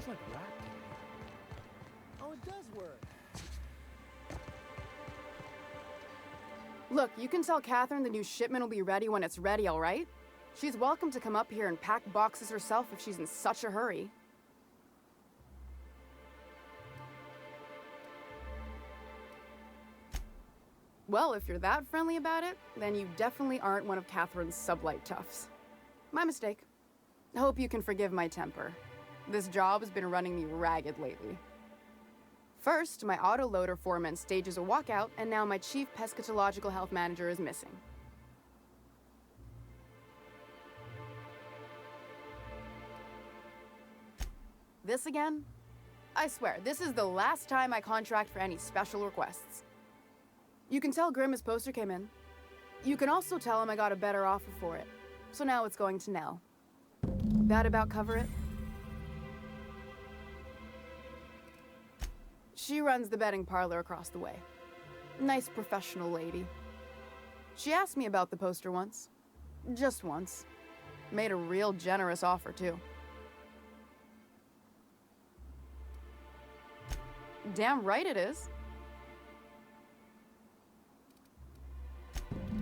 smells like rat candy. Oh, it does work. Look, you can tell Catherine the new shipment will be ready when it's ready, all right? She's welcome to come up here and pack boxes herself if she's in such a hurry. Well, if you're that friendly about it, then you definitely aren't one of Catherine's sublight toughs. My mistake. Hope you can forgive my temper. This job has been running me ragged lately. First, my autoloader foreman stages a walkout, and now my chief pescatological health manager is missing. This again? I swear, this is the last time I contract for any special requests. You can tell Grim his poster came in. You can also tell him I got a better offer for it. So now it's going to Nell. That about cover it? She runs the betting parlor across the way. Nice professional lady. She asked me about the poster once. Just once. Made a real generous offer, too. Damn right it is.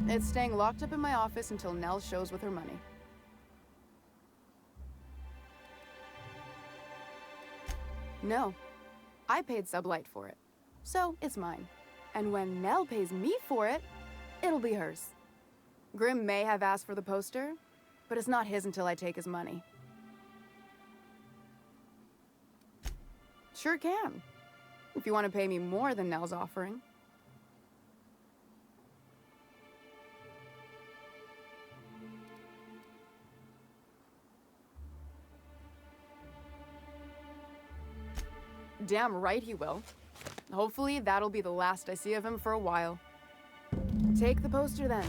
It's staying locked up in my office until Nell shows with her money. No. I paid Sublight for it. So, it's mine. And when Nell pays me for it, it'll be hers. Grim may have asked for the poster, but it's not his until I take his money. Sure can. If you want to pay me more than Nell's offering. Damn right he will. Hopefully that'll be the last I see of him for a while. Take the poster then.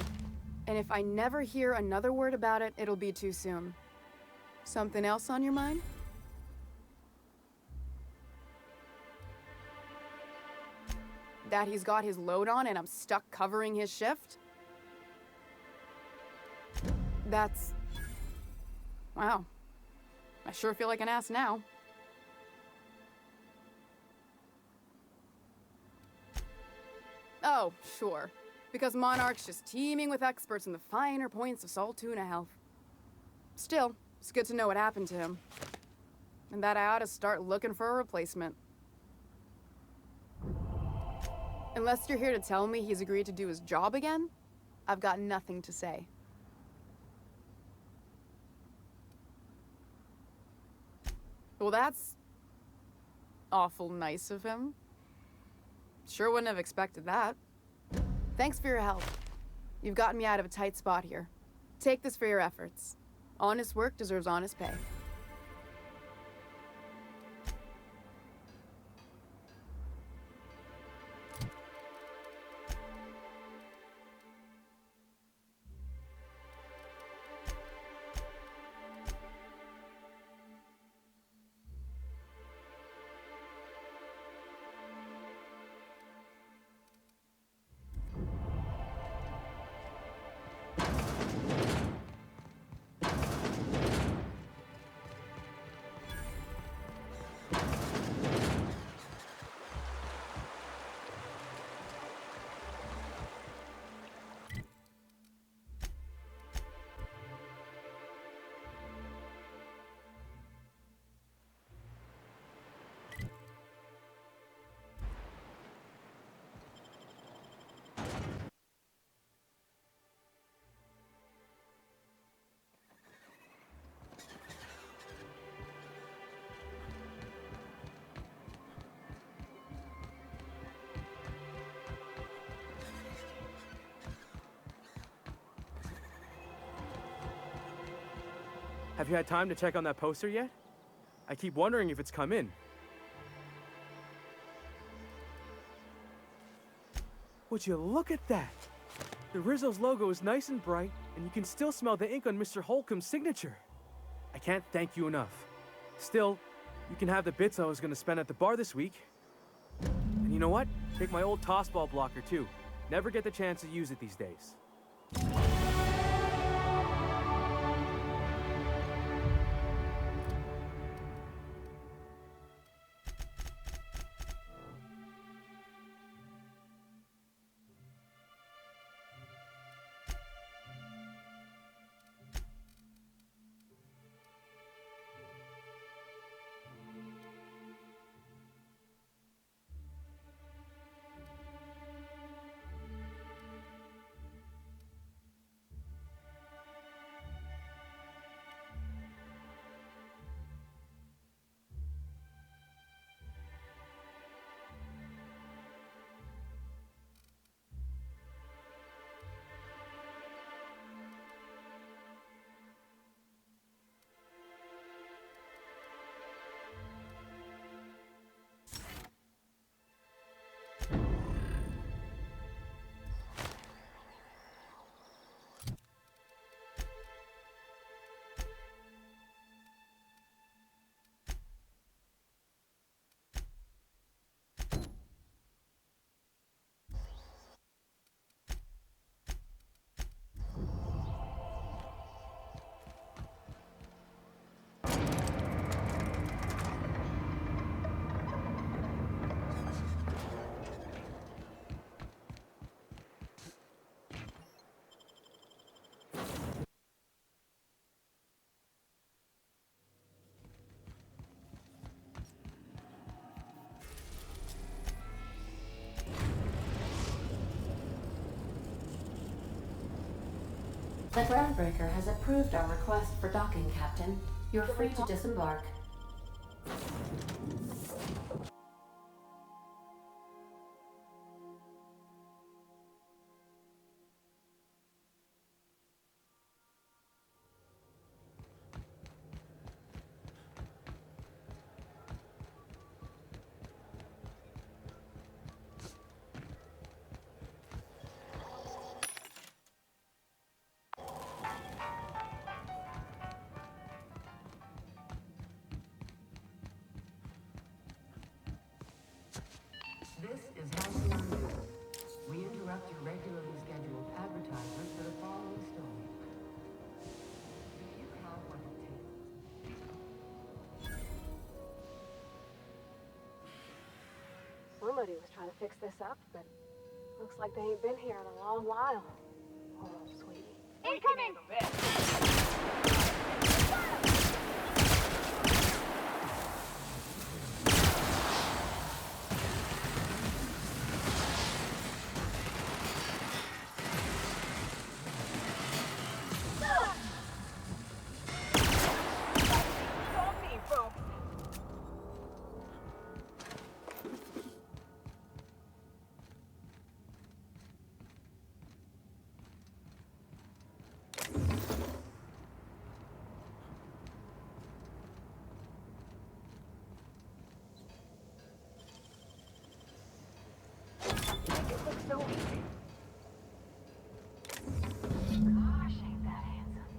And if I never hear another word about it, it'll be too soon. Something else on your mind? That he's got his load on and I'm stuck covering his shift? That's... Wow. I sure feel like an ass now. Oh, sure. Because Monarch's just teeming with experts in the finer points of salt tuna health. Still, it's good to know what happened to him. And that I ought to start looking for a replacement. Unless you're here to tell me he's agreed to do his job again, I've got nothing to say. Well, that's awful nice of him. Sure wouldn't have expected that. Thanks for your help. You've gotten me out of a tight spot here. Take this for your efforts. Honest work deserves honest pay. Have you had time to check on that poster yet? I keep wondering if it's come in. Would you look at that? The Rizzo's logo is nice and bright, and you can still smell the ink on Mr. Holcomb's signature. I can't thank you enough. Still, you can have the bits I was going to spend at the bar this week. And you know what? Take my old tossball blocker too. Never get the chance to use it these days. The Groundbreaker has approved our request for docking, Captain. You're free to disembark. This is Halcyon News. We interrupt your regularly scheduled advertisement for the following story. Do you have what it takes? Somebody was trying to fix this up, but looks like they ain't been here in a long while. Oh, sweetie. Incoming! So easy. Gosh, ain't that handsome.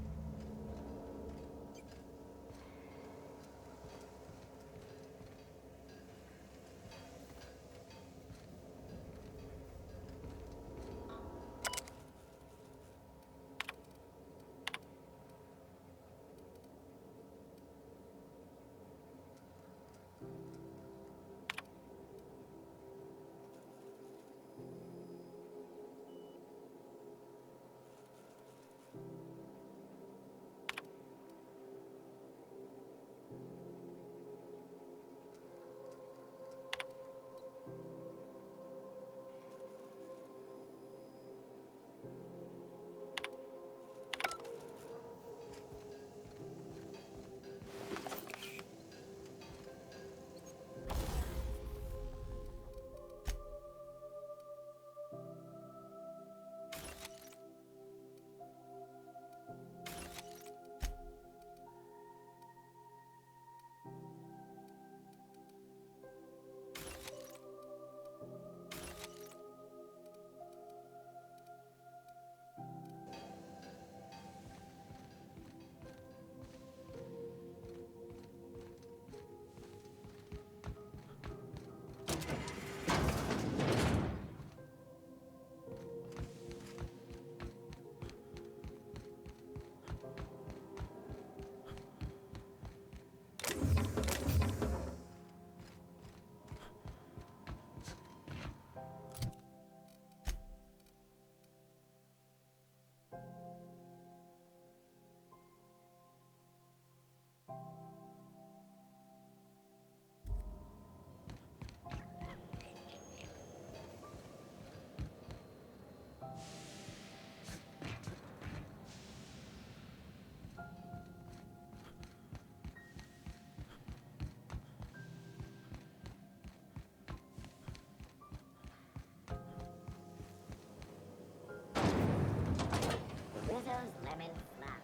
Rizzo's Lemon Slap.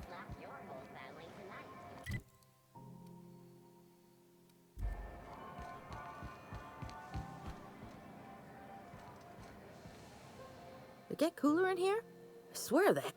Slap your whole family tonight. It get cooler in here? I swear that.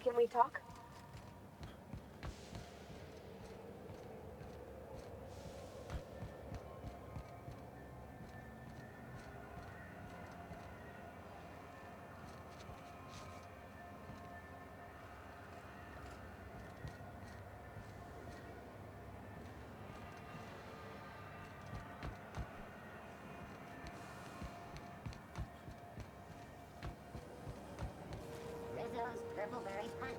Can we talk? Purple Berry Punch.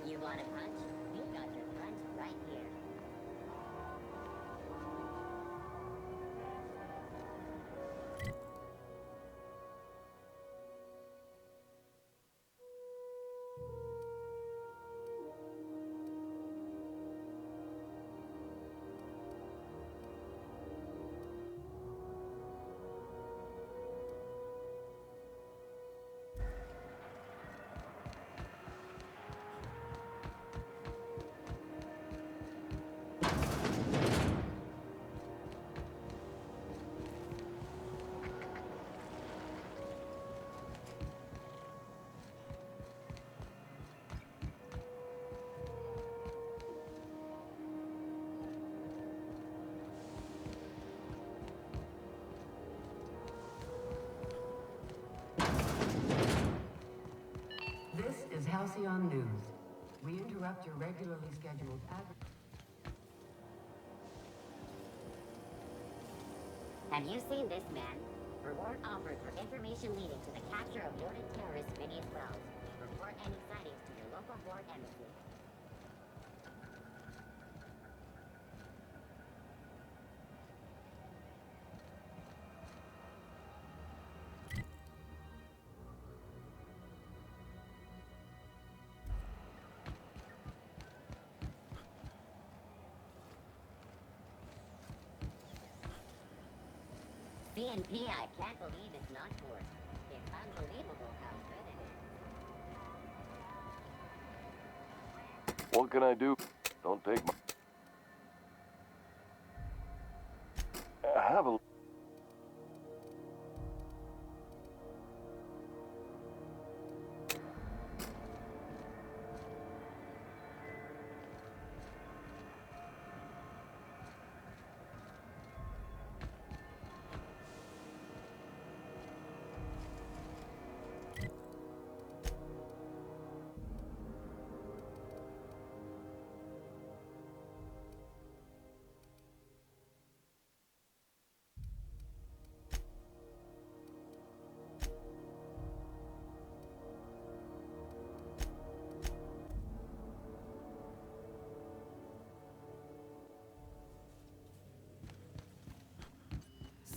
You want a punch? We've got your punch right here. This is Halcyon News. We interrupt your regularly scheduled Have you seen this man? Reward offered for information leading to the capture of wanted terrorist Phineas Wells. Report any sightings to your local board embassy. CNP, I can't believe it's not forced. It's unbelievable how good it is. What can I do? Don't take my... Have a...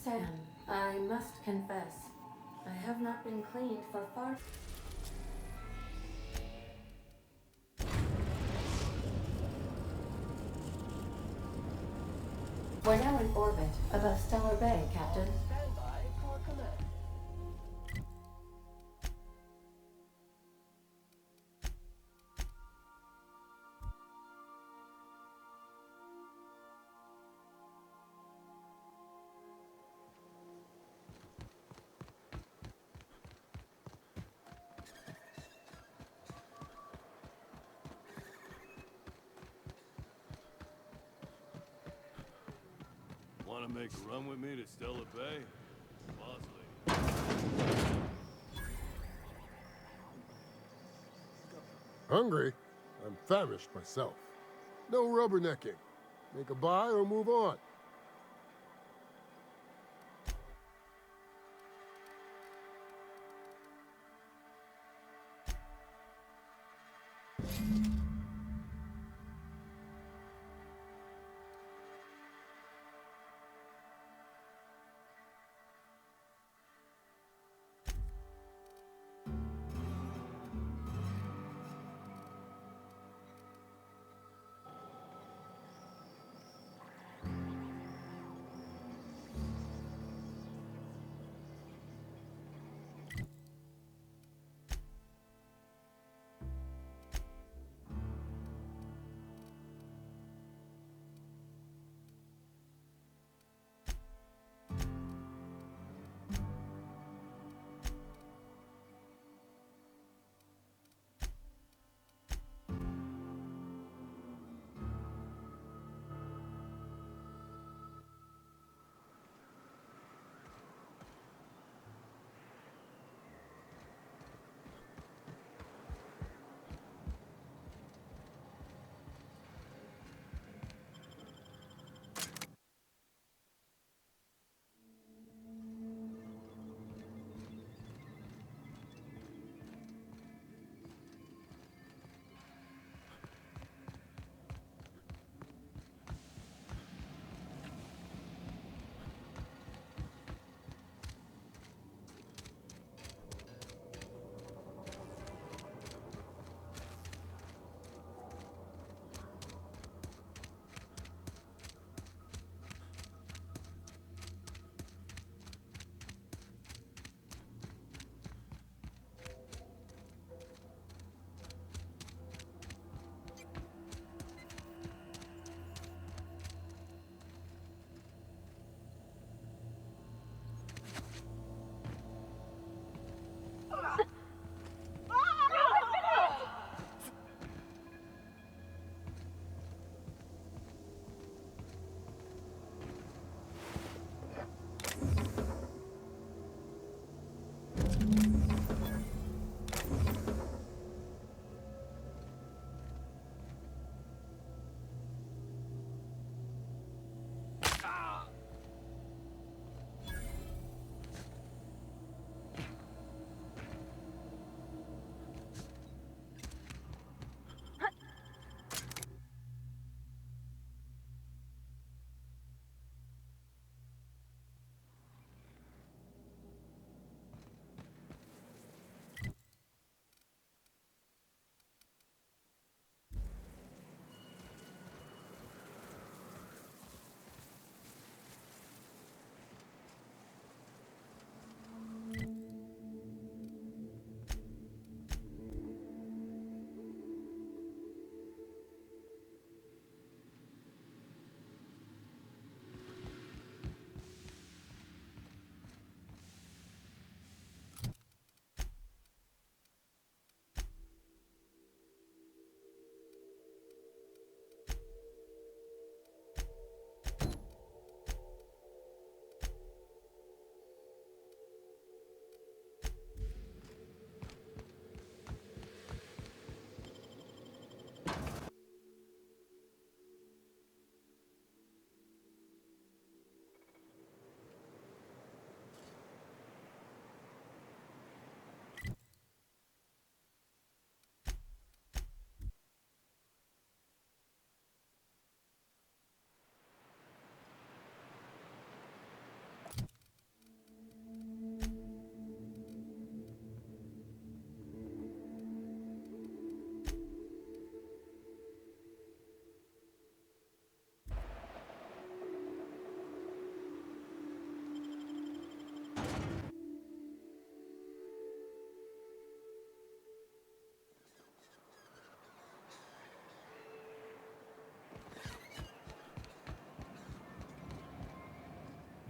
Sam, I must confess, I have not been cleaned for far. We're now in orbit above Stellar Bay, Captain. Stand by for command. Want to make a run with me to Stella Bay? Bosley. Hungry? I'm famished myself. No rubbernecking. Make a buy or move on.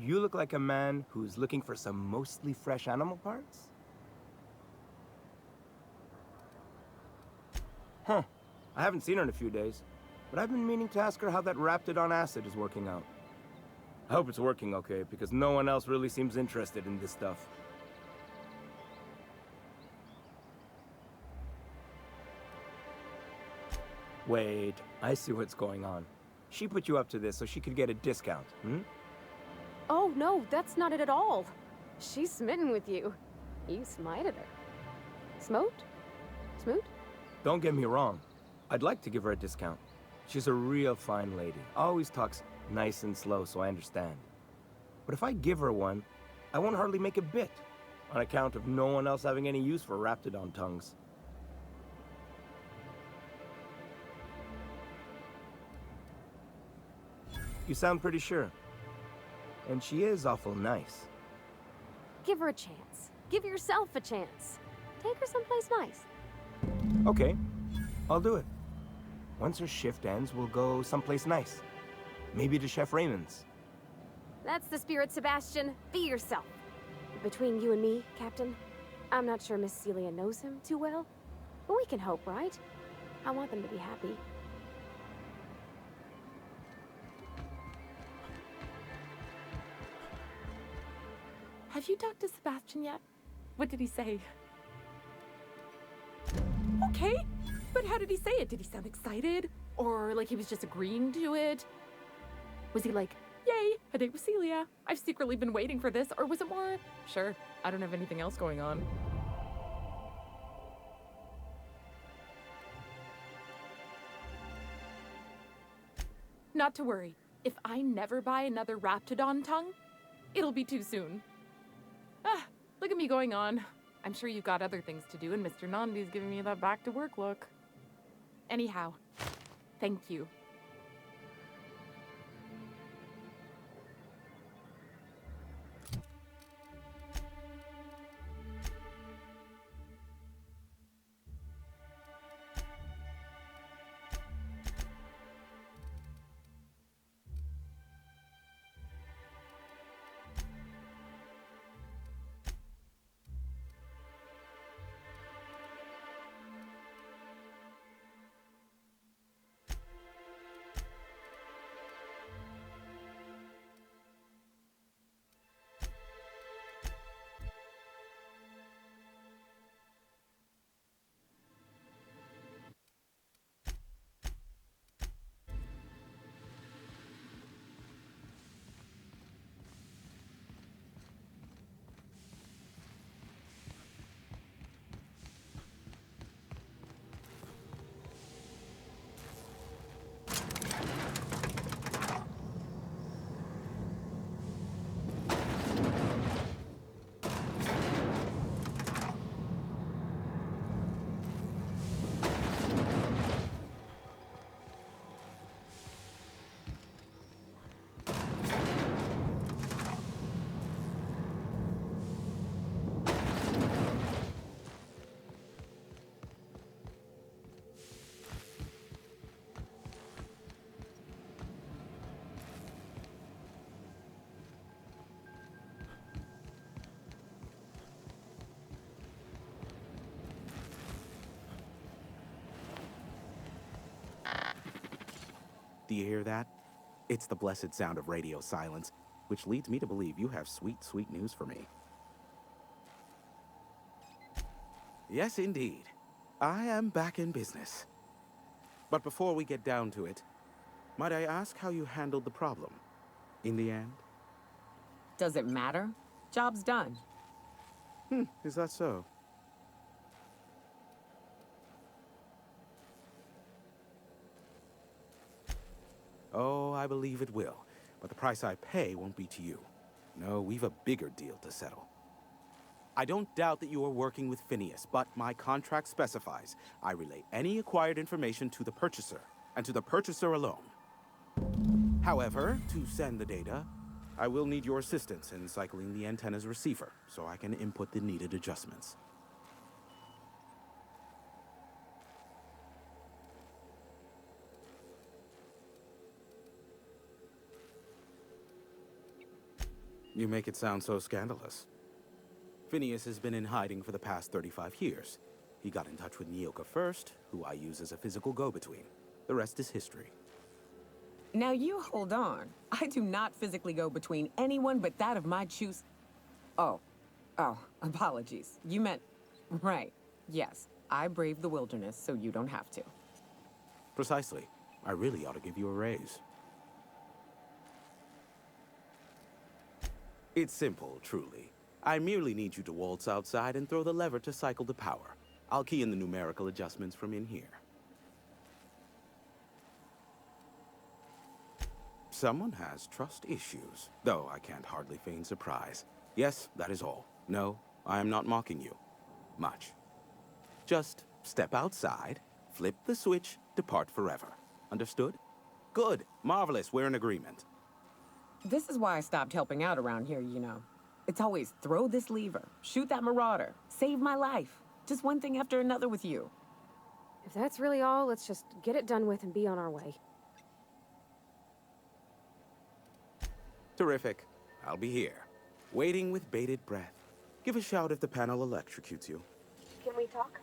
You look like a man who's looking for some mostly fresh animal parts? Huh. I haven't seen her in a few days, but I've been meaning to ask her how that Raptidon acid is working out. I hope it's working okay, because no one else really seems interested in this stuff. Wait, I see what's going on. She put you up to this so she could get a discount, hmm? Oh, no, that's not it at all. She's smitten with you. You smited her. Smote? Smoot? Don't get me wrong. I'd like to give her a discount. She's a real fine lady. Always talks nice and slow, so I understand. But if I give her one, I won't hardly make a bit, on account of no one else having any use for Raptidon tongues. You sound pretty sure. And she is awful nice. Give her a chance. Give yourself a chance. Take her someplace nice. Okay, I'll do it. Once her shift ends, we'll go someplace nice. Maybe to Chef Raymond's. That's the spirit, Sebastian. Be yourself. Between you and me, Captain, I'm not sure Miss Celia knows him too well, but we can hope, right? I want them to be happy. Have you talked to Sebastian yet? What did he say? Okay, but how did he say it? Did he sound excited? Or like he was just agreeing to it? Was he like, yay, a date with Celia. I've secretly been waiting for this. Or was it more, sure, I don't have anything else going on. Not to worry. If I never buy another Raptidon tongue, it'll be too soon. Ah, look at me going on. I'm sure you've got other things to do, and Mr. Nandi's giving me that back-to-work look. Anyhow, thank you. Do you hear that? It's the blessed sound of radio silence, which leads me to believe you have sweet, sweet news for me. Yes, indeed. I am back in business. But before we get down to it, might I ask how you handled the problem in the end? Does it matter? Job's done. Is that so? Oh, I believe it will. But the price I pay won't be to you. No, we've a bigger deal to settle. I don't doubt that you are working with Phineas, but my contract specifies I relay any acquired information to the purchaser, and to the purchaser alone. However, to send the data, I will need your assistance in cycling the antenna's receiver, so I can input the needed adjustments. You make it sound so scandalous. Phineas has been in hiding for the past 35 years. He got in touch with Nyoka first, who I use as a physical go-between. The rest is history. Now you hold on. I do not physically go between anyone but that of my choose. Oh, apologies. You meant, right. Yes, I braved the wilderness so you don't have to. Precisely. I really ought to give you a raise. It's simple, truly. I merely need you to waltz outside and throw the lever to cycle the power. I'll key in the numerical adjustments from in here. Someone has trust issues, though I can't hardly feign surprise. Yes, that is all. No, I am not mocking you. Much. Just step outside, flip the switch, depart forever. Understood? Good. Marvelous. We're in agreement. This is why I stopped helping out around here, you know. It's always throw this lever, shoot that marauder, save my life. Just one thing after another with you. If that's really all, let's just get it done with and be on our way. Terrific. I'll be here, waiting with bated breath. Give a shout if the panel electrocutes you. Can we talk?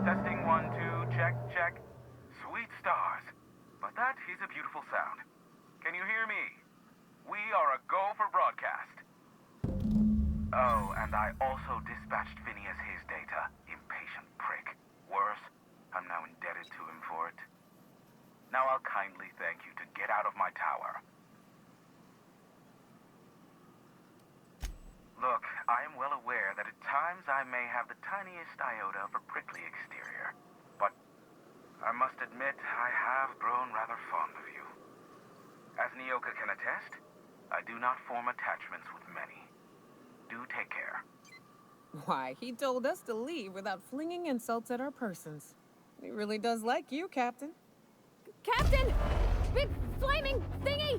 Testing 1, 2, check, check. Sweet stars. But that is a beautiful sound. Can you hear me? We are a go for broadcast. Oh, and I also dispatched Phineas his data. Impatient prick. Worse, I'm now indebted to him for it. Now I'll kindly thank you to get out of my tower. Look, I am well aware that at times I may have the tiniest iota of a prickly exterior, but I must admit I have grown rather fond of you. As Nyoka can attest, I do not form attachments with many. Do take care. Why, he told us to leave without flinging insults at our persons. He really does like you, Captain. Captain! Big flaming thingy!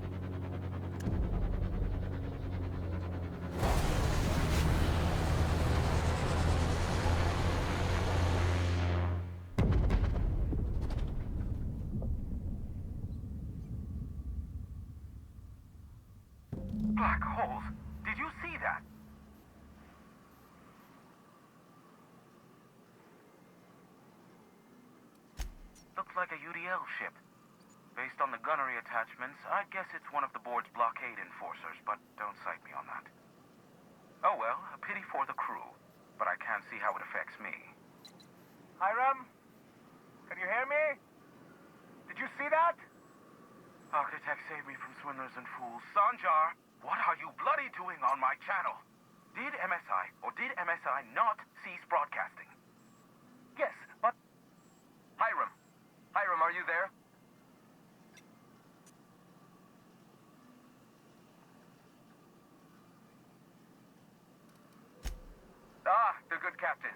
Black holes! Did you see that? Looks like a UDL ship. Based on the gunnery attachments, I guess it's one of the board's blockade enforcers, but don't cite me on that. Oh well, a pity for the crew, but I can't see how it affects me. Hiram? Can you hear me? Did you see that? Architect, save me from swindlers and fools. Sanjar, what are you bloody doing on my channel? Did MSI or did MSI not cease broadcasting? Yes, but... Hiram. Hiram, are you there? Ah, the good captain.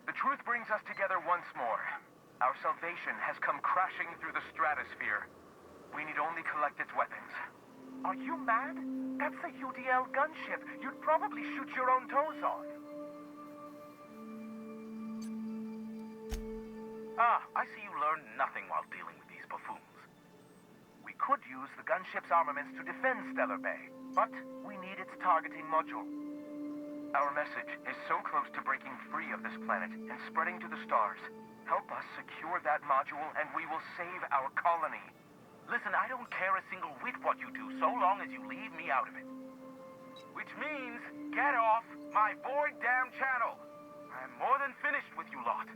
The truth brings us together once more. Our salvation has come crashing through the stratosphere. We need only collect its weapons. Are you mad? That's a UDL gunship. You'd probably shoot your own toes off. Ah, I see you learned nothing while dealing with these buffoons. We could use the gunship's armaments to defend Stellar Bay, but we need its targeting module. Our message is so close to breaking free of this planet and spreading to the stars. Help us secure that module and we will save our colony. Listen, I don't care a single whit what you do, so long as you leave me out of it. Which means, get off my void damn channel. I'm more than finished with you lot.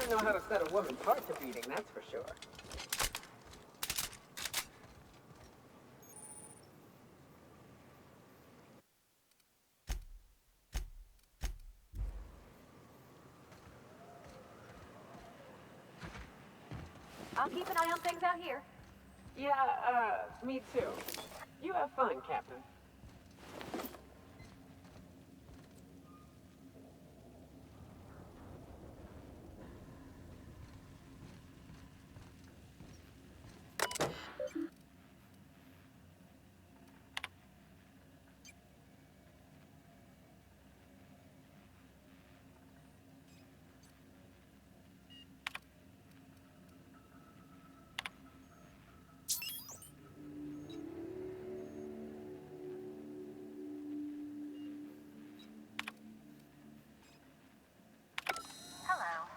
I know how to set a woman's heart to beating, that's for sure. I'll keep an eye on things out here. Yeah, me too. You have fun, Captain. Hello,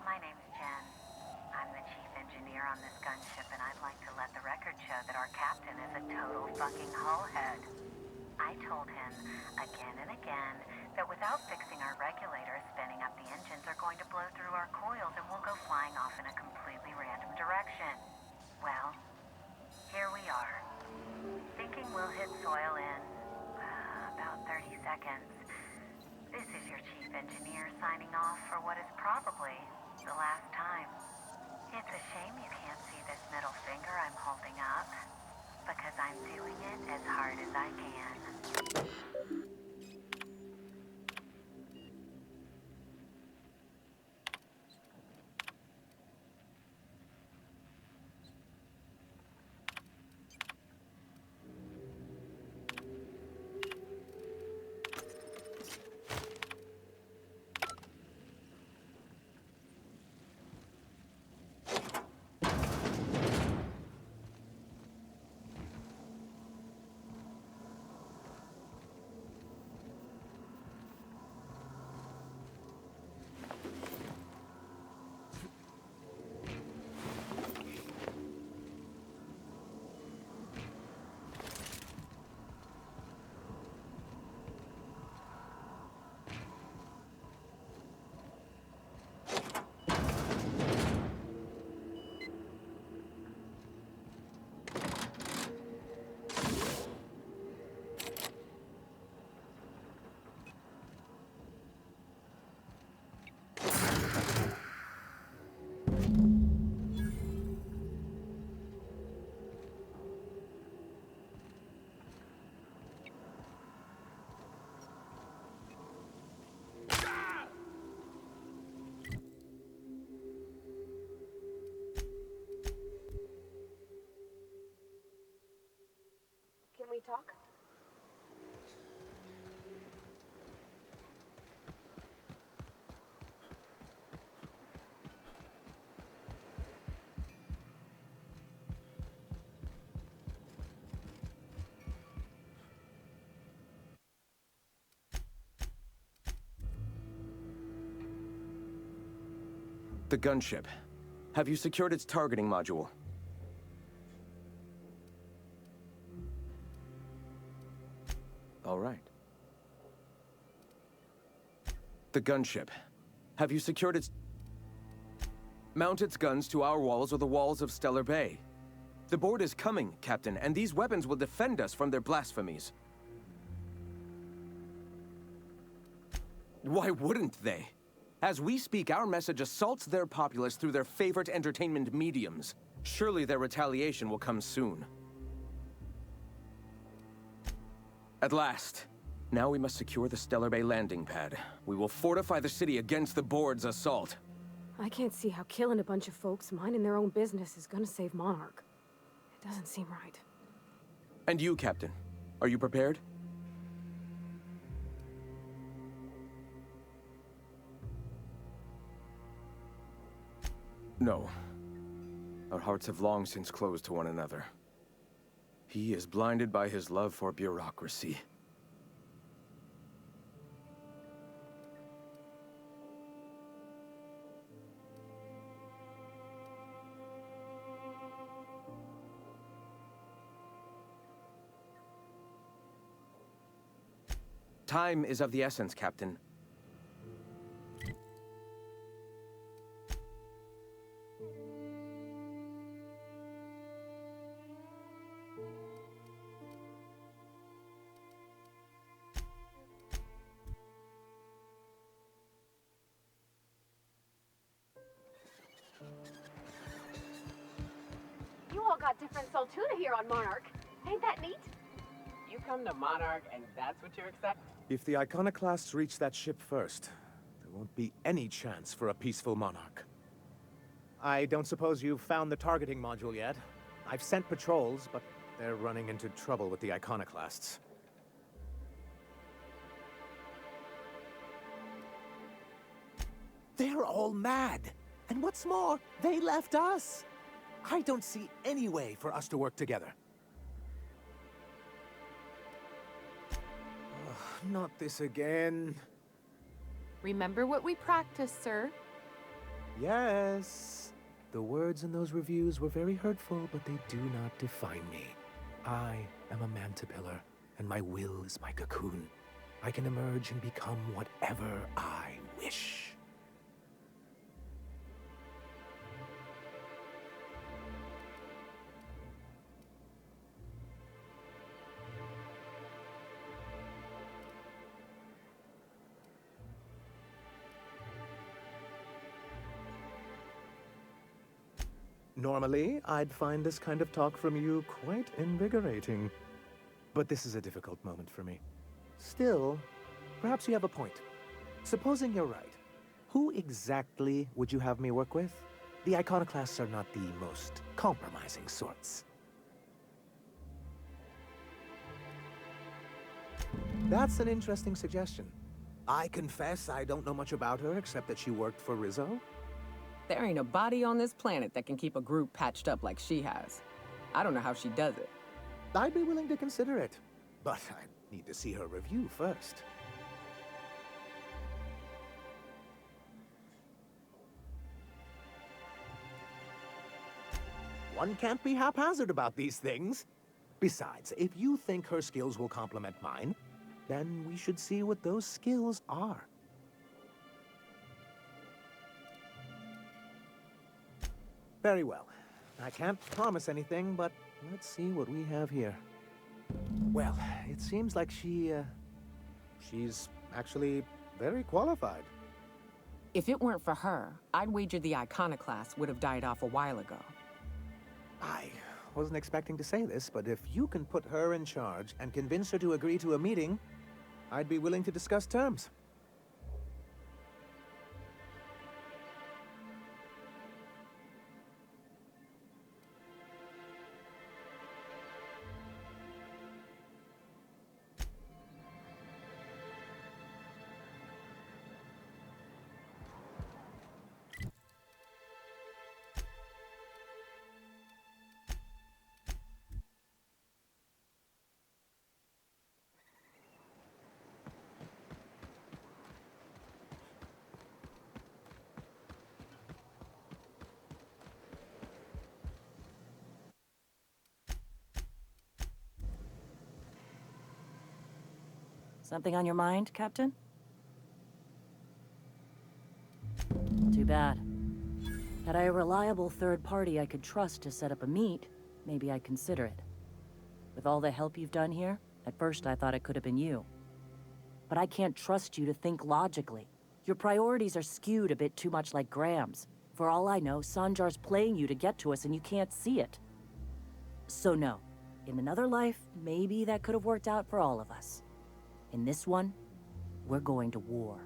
my name's Jen. I'm the chief engineer on this gunship, and I'd like to let the record show that our captain is a total fucking hullhead. I told him again and again that without fixing our regulators, spinning up the engines are going to blow through our coils and we'll go flying off in a completely random direction. Well, here we are. Thinking we'll hit soil in about 30 seconds. This is your chief engineer signing off for what is probably the last time. It's a shame you can't see this middle finger I'm holding up, because I'm doing it as hard as I can. Can we talk? The gunship. Have you secured its targeting module? All right. The gunship. Have you secured its... Mount its guns to our walls or the walls of Stellar Bay. The board is coming, Captain, and these weapons will defend us from their blasphemies. Why wouldn't they? As we speak, our message assaults their populace through their favorite entertainment mediums. Surely their retaliation will come soon. At last. Now we must secure the Stellar Bay landing pad. We will fortify the city against the board's assault. I can't see how killing a bunch of folks minding their own business is gonna save Monarch. It doesn't seem right. And you, Captain, are you prepared? No. Our hearts have long since closed to one another. He is blinded by his love for bureaucracy. Time is of the essence, Captain. got different Soltuna here on Monarch. Ain't that neat? You come to Monarch and that's what you're expecting? If the Iconoclasts reach that ship first, there won't be any chance for a peaceful Monarch. I don't suppose you've found the targeting module yet. I've sent patrols, but they're running into trouble with the Iconoclasts. They're all mad. And what's more, they left us. I don't see any way for us to work together. Not this again. Remember what we practiced, sir. Yes. The words in those reviews were very hurtful, but they do not define me. I am a Mantipillar, and my will is my cocoon. I can emerge and become whatever I wish. Normally, I'd find this kind of talk from you quite invigorating. But this is a difficult moment for me. Still, perhaps you have a point. Supposing you're right, who exactly would you have me work with? The Iconoclasts are not the most compromising sorts. That's an interesting suggestion. I confess I don't know much about her except that she worked for Rizzo. There ain't a body on this planet that can keep a group patched up like she has. I don't know how she does it. I'd be willing to consider it, but I need to see her review first. One can't be haphazard about these things. Besides, if you think her skills will complement mine, then we should see what those skills are. Very well. I can't promise anything, but let's see what we have here. Well, it seems like she's actually very qualified. If it weren't for her, I'd wager the Iconoclast would have died off a while ago. I wasn't expecting to say this, but if you can put her in charge and convince her to agree to a meeting, I'd be willing to discuss terms. Something on your mind, Captain? Too bad. Had I a reliable third party I could trust to set up a meet, maybe I'd consider it. With all the help you've done here, at first I thought it could have been you. But I can't trust you to think logically. Your priorities are skewed a bit too much like Graham's. For all I know, Sanjar's playing you to get to us and you can't see it. So no. In another life, maybe that could have worked out for all of us. In this one, we're going to war.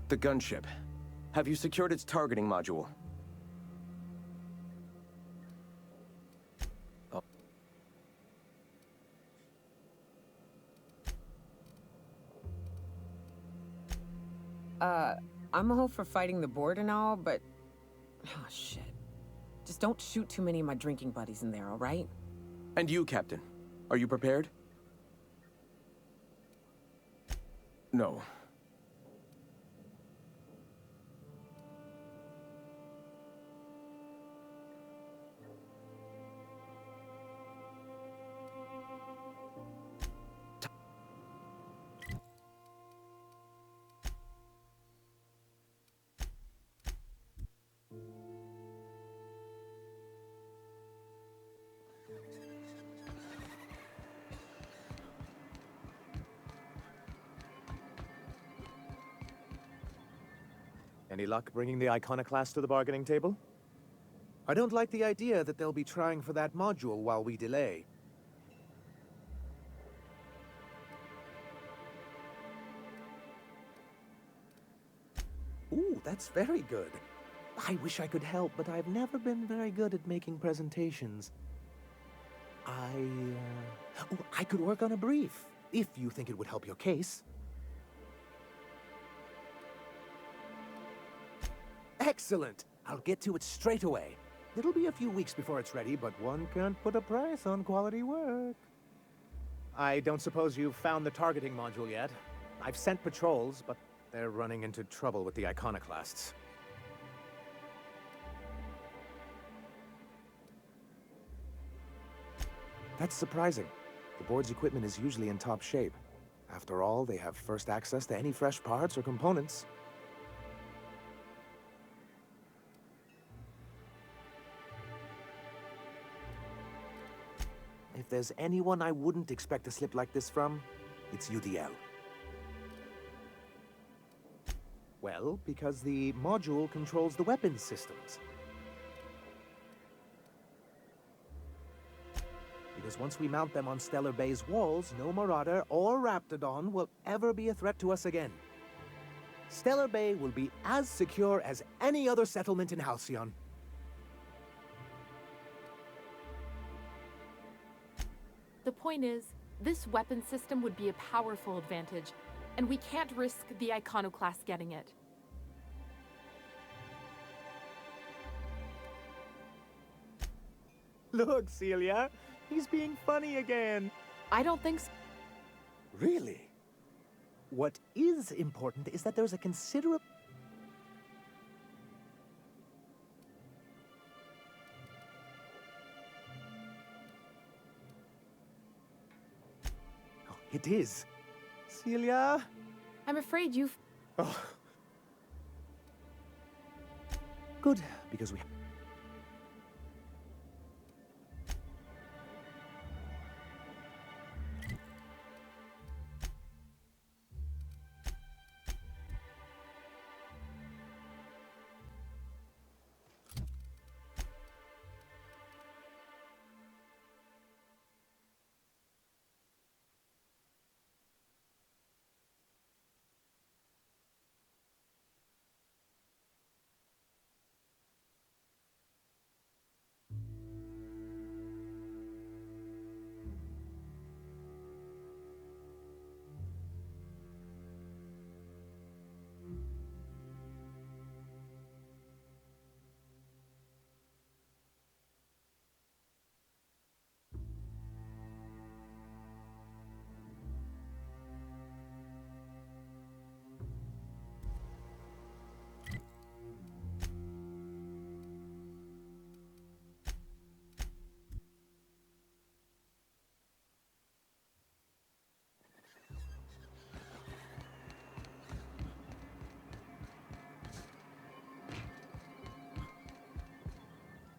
The gunship. Have you secured its targeting module? I'm a hoe for fighting the board and all, but... Oh, shit. Just don't shoot too many of my drinking buddies in there, all right? And you, Captain. Are you prepared? No. Any luck bringing the Iconoclast to the bargaining table? I don't like the idea that they'll be trying for that module while we delay. Ooh, that's very good. I wish I could help, but I've never been very good at making presentations. I could work on a brief, if you think it would help your case. Excellent! I'll get to it straight away. It'll be a few weeks before it's ready, but one can't put a price on quality work. I don't suppose you've found the targeting module yet. I've sent patrols, but they're running into trouble with the Iconoclasts. That's surprising. The board's equipment is usually in top shape. After all, they have first access to any fresh parts or components. If there's anyone I wouldn't expect a slip like this from, it's UDL. Well, because the module controls the weapons systems. Because once we mount them on Stellar Bay's walls, no Marauder or Raptidon will ever be a threat to us again. Stellar Bay will be as secure as any other settlement in Halcyon. The point is, this weapon system would be a powerful advantage, and we can't risk the Iconoclast getting it. Look, Celia, he's being funny again. I don't think so. Really? What is important is that there's a considerable... Oh, it is. Celia? I'm afraid you've... Oh. Good, because we...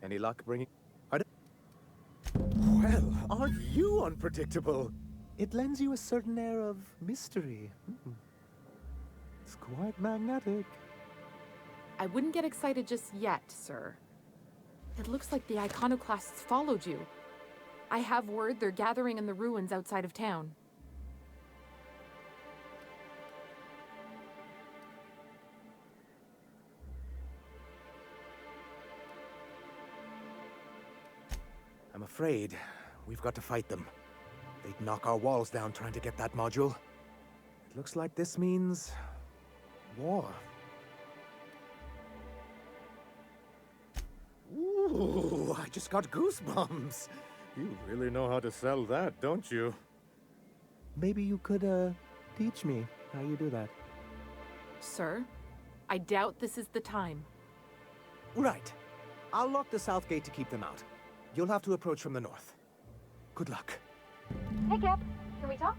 Any luck bringing... Well, aren't you unpredictable? It lends you a certain air of mystery. It's quite magnetic. I wouldn't get excited just yet, sir. It looks like the Iconoclasts followed you. I have word they're gathering in the ruins outside of town. I'm afraid we've got to fight them. They'd knock our walls down trying to get that module. It looks like this means... war. Ooh, I just got goosebumps. You really know how to sell that, don't you? Maybe you could, teach me how you do that. Sir, I doubt this is the time. Right. I'll lock the south gate to keep them out. You'll have to approach from the north. Good luck. Hey, Cap. Can we talk?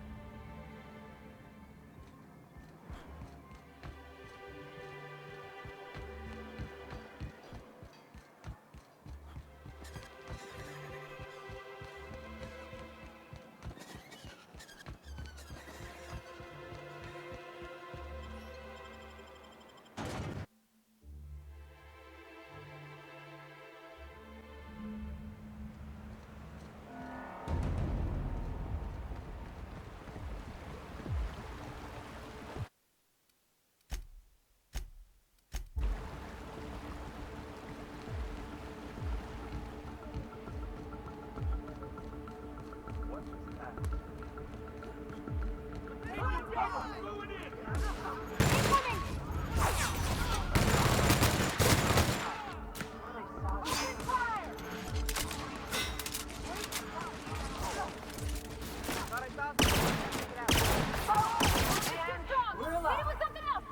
We're alive. Hit it with something else.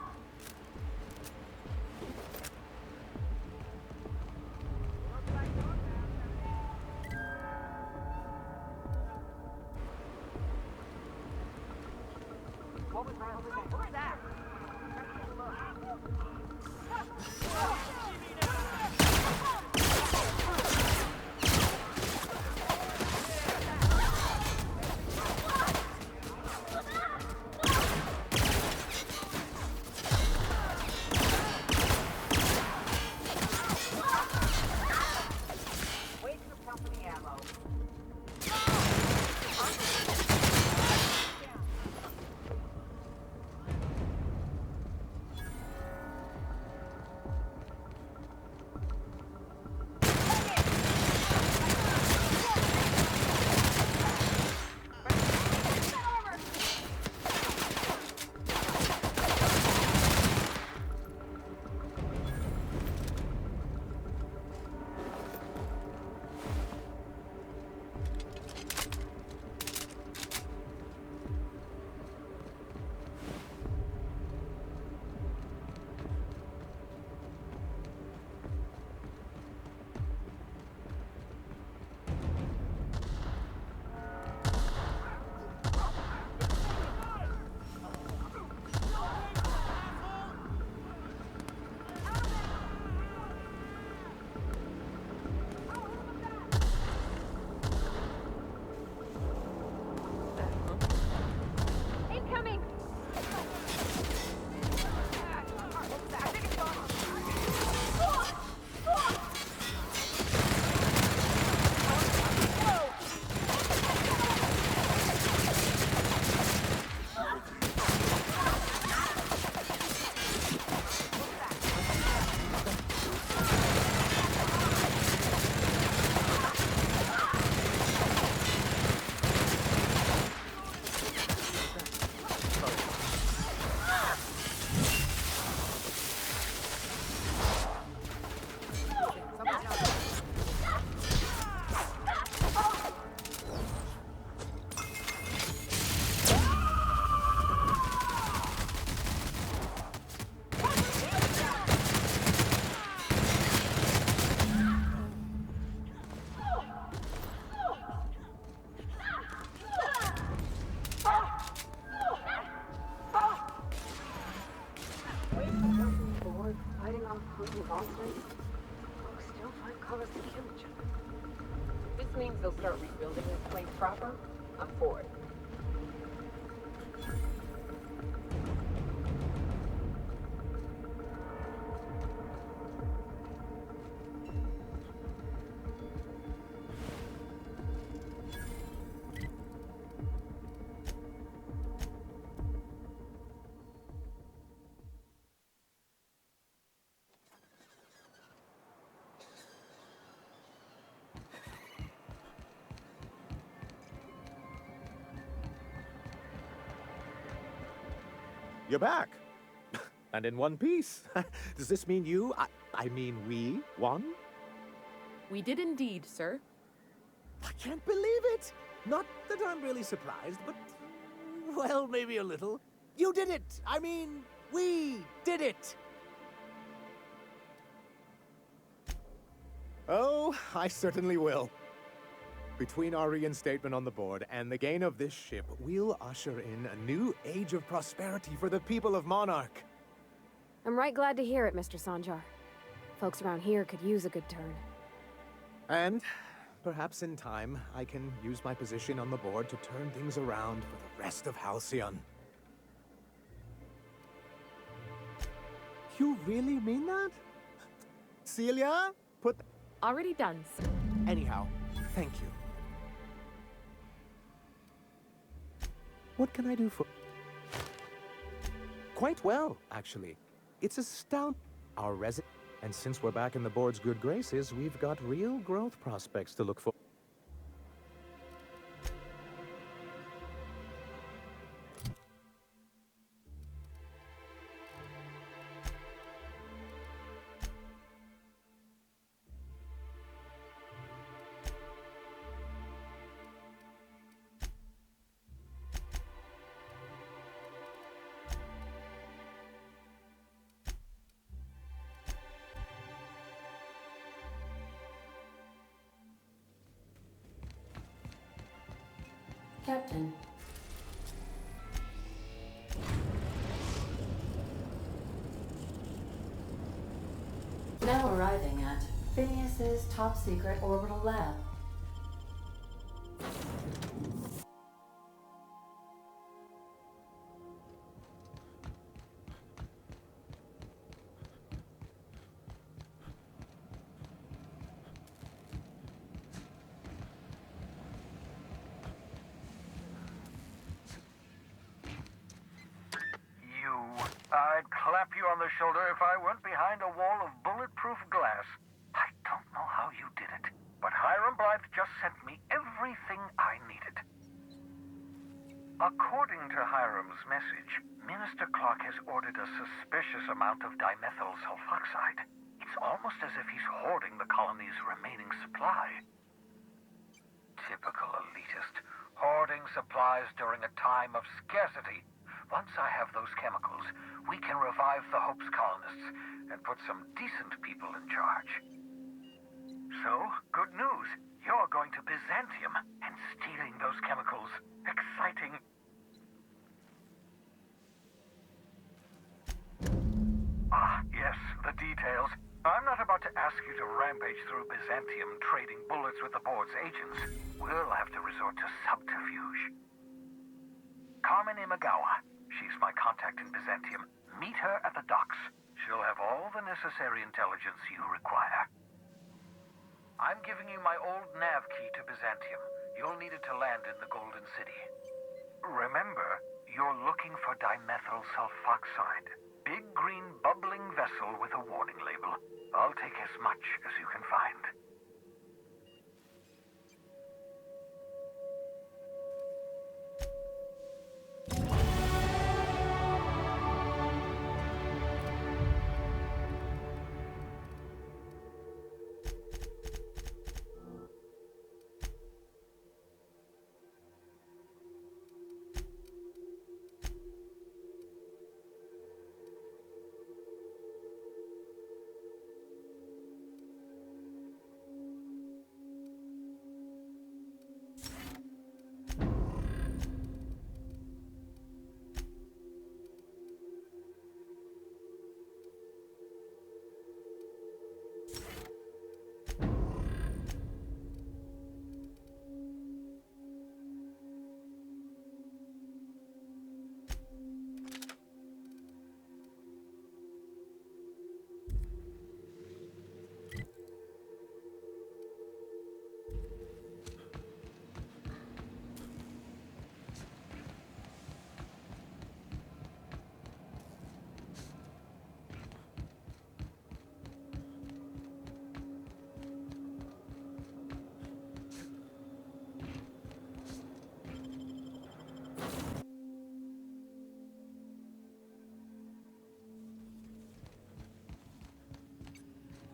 What was that over there? What was that? Wait for company ammo. Incoming. Board fighting off brutal monsters. Folks still find cause to kill each other. This means they'll start rebuilding this place proper. I'm for it. You're back. And in one piece. Does this mean I mean we won? We did indeed, sir. I can't believe it! Not that I'm really surprised, but... well, maybe a little. You did it! I mean, we did it! Oh, I certainly will. Between our reinstatement on the board and the gain of this ship, we'll usher in a new age of prosperity for the people of Monarch. I'm right glad to hear it, Mr. Sanjar. Folks around here could use a good turn. And perhaps in time, I can use my position on the board to turn things around for the rest of Halcyon. You really mean that? Celia? Already done, sir. Anyhow, thank you. What can I do for... Quite well, actually. It's astounding. Our resident... And since we're back in the board's good graces, we've got real growth prospects to look for. Captain. Now arriving at Phineas's top-secret orbital lab. I'd clap you on the shoulder if I weren't behind a wall of bulletproof glass. I don't know how you did it, but Hiram Blythe just sent me everything I needed. According to Hiram's message, Minister Clark has ordered a suspicious amount of dimethyl sulfoxide. It's almost as if he's hoarding the colony's remaining supply. Typical elitist, hoarding supplies during a time of scarcity. Once I have those chemicals, we can revive the Hope's colonists and put some decent people in charge. So, good news. You're going to Byzantium and stealing those chemicals. Exciting. Ah, yes, the details. I'm not about to ask you to rampage through Byzantium trading bullets with the board's agents. We'll have to resort to subterfuge. Carmen Imagawa. She's my contact in Byzantium. Meet her at the docks. She'll have all the necessary intelligence you require. I'm giving you my old nav key to Byzantium. You'll need it to land in the Golden City. Remember, you're looking for dimethyl sulfoxide. Big green bubbling vessel with a warning label. I'll take as much as you can find.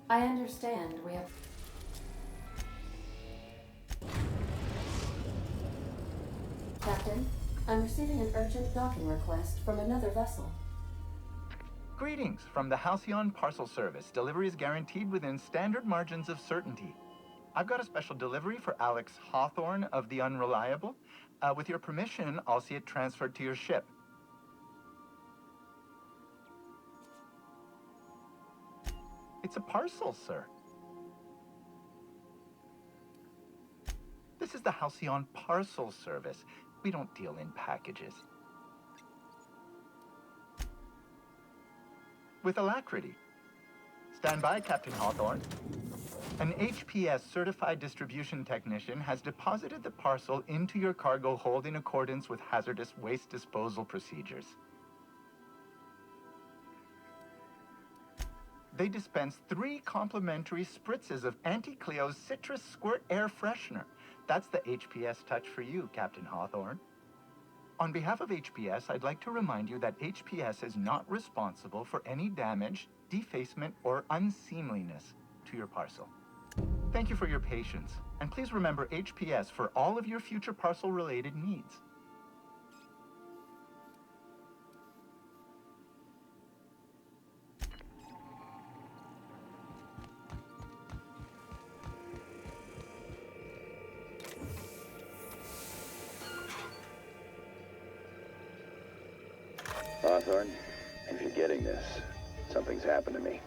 I understand we have... Captain, I'm receiving an urgent docking request from another vessel. Greetings from the Halcyon Parcel Service. Delivery is guaranteed within standard margins of certainty. I've got a special delivery for Alex Hawthorne of the Unreliable. With your permission, I'll see it transferred to your ship. It's a parcel, sir. This is the Halcyon Parcel Service. We don't deal in packages. With alacrity. Stand by, Captain Hawthorne. An HPS certified distribution technician has deposited the parcel into your cargo hold in accordance with hazardous waste disposal procedures. They dispense 3 complimentary spritzes of Anti-Cleo's Citrus Squirt Air Freshener. That's the HPS touch for you, Captain Hawthorne. On behalf of HPS, I'd like to remind you that HPS is not responsible for any damage, defacement, or unseemliness to your parcel. Thank you for your patience, and please remember HPS for all of your future parcel-related needs. Hawthorne, if you're getting this, something's happened to me.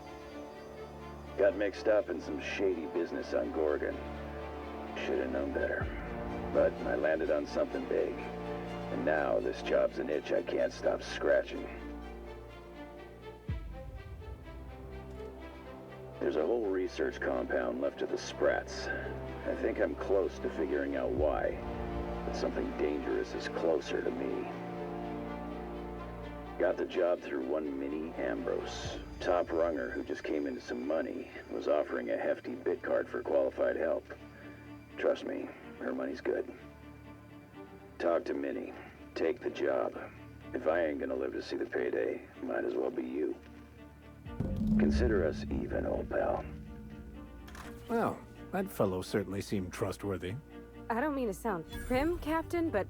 Got mixed up in some shady business on Gorgon. Should have known better. But I landed on something big. And now this job's an itch I can't stop scratching. There's a whole research compound left of the Sprats. I think I'm close to figuring out why. But something dangerous is closer to me. Got the job through one Minnie Ambrose. Top runger who just came into some money, was offering a hefty bid card for qualified help. Trust me, her money's good. Talk to Minnie. Take the job. If I ain't gonna live to see the payday, might as well be you. Consider us even, old pal. Well, that fellow certainly seemed trustworthy. I don't mean to sound prim, Captain, but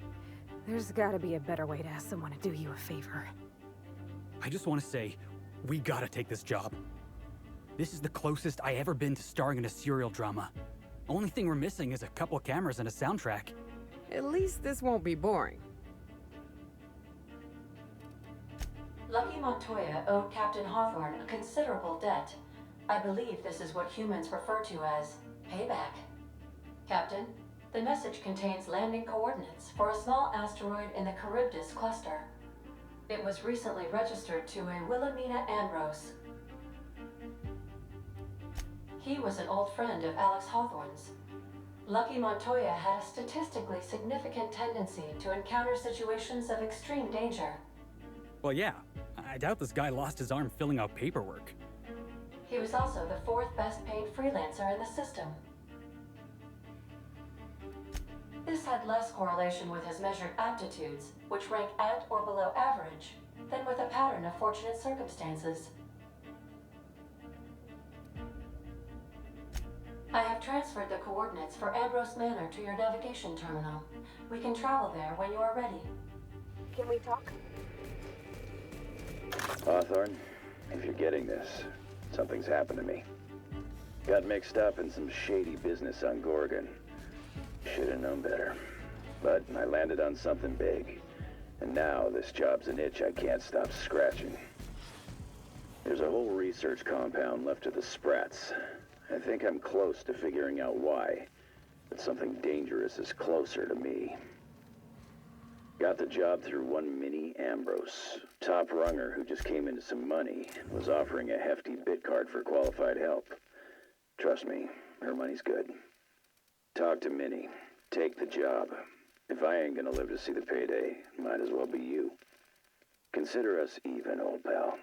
there's gotta be a better way to ask someone to do you a favor. I just want to say, we gotta take this job. This is the closest I ever been to starring in a serial drama. Only thing we're missing is a couple cameras and a soundtrack. At least this won't be boring. Lucky Montoya owed Captain Hawthorne a considerable debt. I believe this is what humans refer to as payback. Captain, the message contains landing coordinates for a small asteroid in the Charybdis cluster. It was recently registered to a Wilhelmina Ambrose. He was an old friend of Alex Hawthorne's. Lucky Montoya had a statistically significant tendency to encounter situations of extreme danger. Well, yeah. I doubt this guy lost his arm filling out paperwork. He was also the fourth best paid freelancer in the system. This had less correlation with his measured aptitudes, which rank at or below average, than with a pattern of fortunate circumstances. I have transferred the coordinates for Ambrose Manor to your navigation terminal. We can travel there when you are ready. Can we talk? Hawthorne, if you're getting this, something's happened to me. Got mixed up in some shady business on Gorgon. Should have known better. But I landed on something big. And now this job's an itch I can't stop scratching. There's a whole research compound left of the Sprats. I think I'm close to figuring out why. But something dangerous is closer to me. Got the job through one Minnie Ambrose. Top runger who just came into some money, was offering a hefty bid card for qualified help. Trust me, her money's good. Talk to Minnie. Take the job. If I ain't gonna live to see the payday, might as well be you. Consider us even, old pal.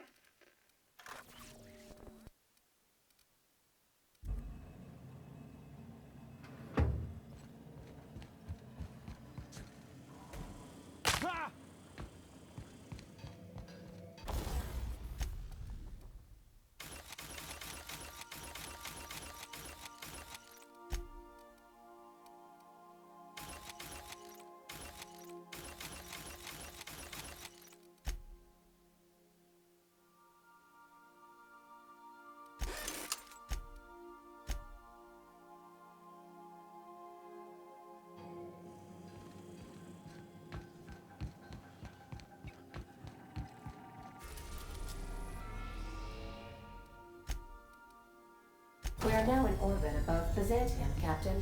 We are now in orbit above Byzantium, Captain.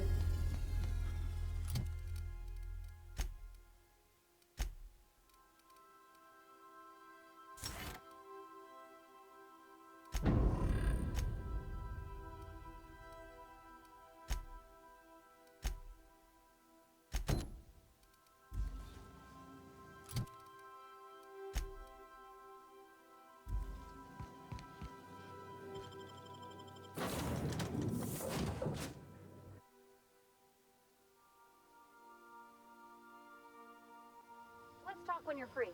Let's talk when you're free.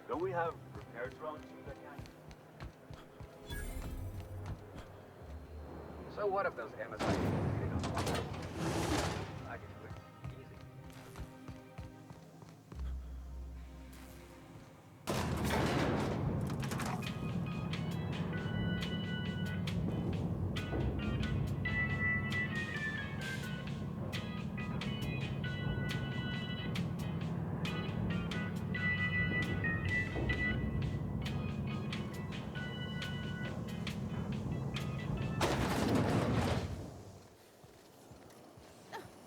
Don't we have repairs around too that can? So, So what if those Amazon getting on the line? I can do it. Easy.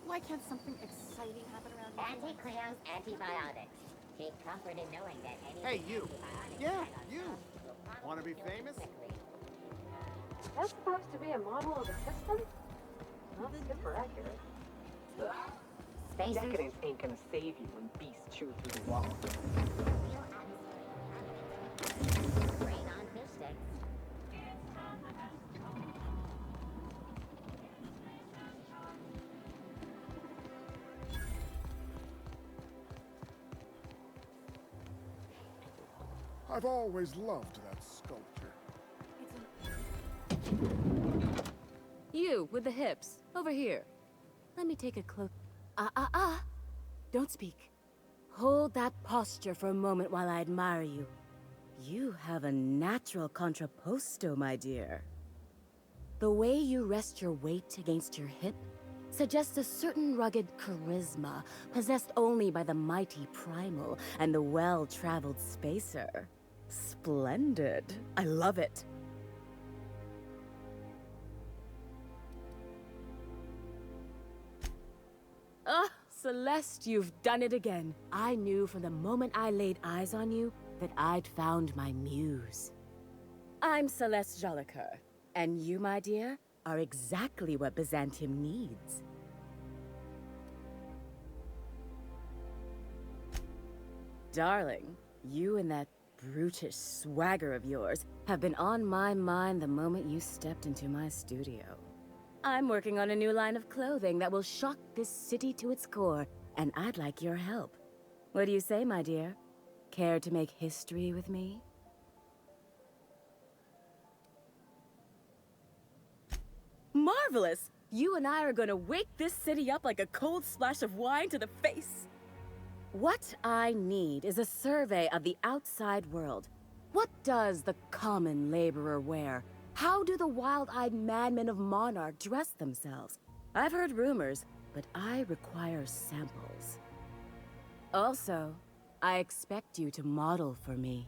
Why can't something exciting happen around here? Auntie Cleo's antibiotics. Take comfort in knowing that any Hey, you. antibiotic Yeah, tried on you. us will probably Want to be kill famous? quickly. That's supposed to be a model of the system? Not super accurate. Spacers? Decadence ain't gonna save you when beasts chew through the walls. Brain on fish sticks. I've always loved that sculpture. You, with the hips. Over here. Let me take a close... Don't speak. Hold that posture for a moment while I admire you. You have a natural contrapposto, my dear. The way you rest your weight against your hip suggests a certain rugged charisma possessed only by the mighty primal and the well-traveled spacer. Splendid. I love it. Ah, Celeste, you've done it again. I knew from the moment I laid eyes on you that I'd found my muse. I'm Celeste Jolicoeur, and you, my dear, are exactly what Byzantium needs. Darling, you and that brutish swagger of yours have been on my mind the moment you stepped into my studio. I'm working on a new line of clothing that will shock this city to its core, and I'd like your help. What do you say, my dear? Care to make history with me? Marvelous! You and I are gonna wake this city up like a cold splash of wine to the face. What I need is a survey of the outside world. What does the common laborer wear? How do the wild-eyed madmen of Monarch dress themselves? I've heard rumors, but I require samples. Also, I expect you to model for me.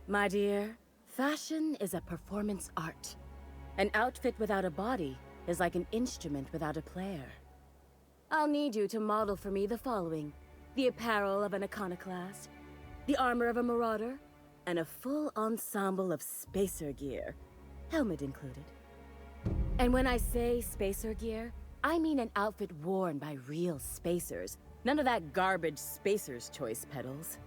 My dear, fashion is a performance art. An outfit without a body is like an instrument without a player. I'll need you to model for me the following: the apparel of an iconoclast, the armor of a marauder, and a full ensemble of spacer gear, helmet included. And when I say spacer gear, I mean an outfit worn by real spacers. None of that garbage spacer's choice pedals.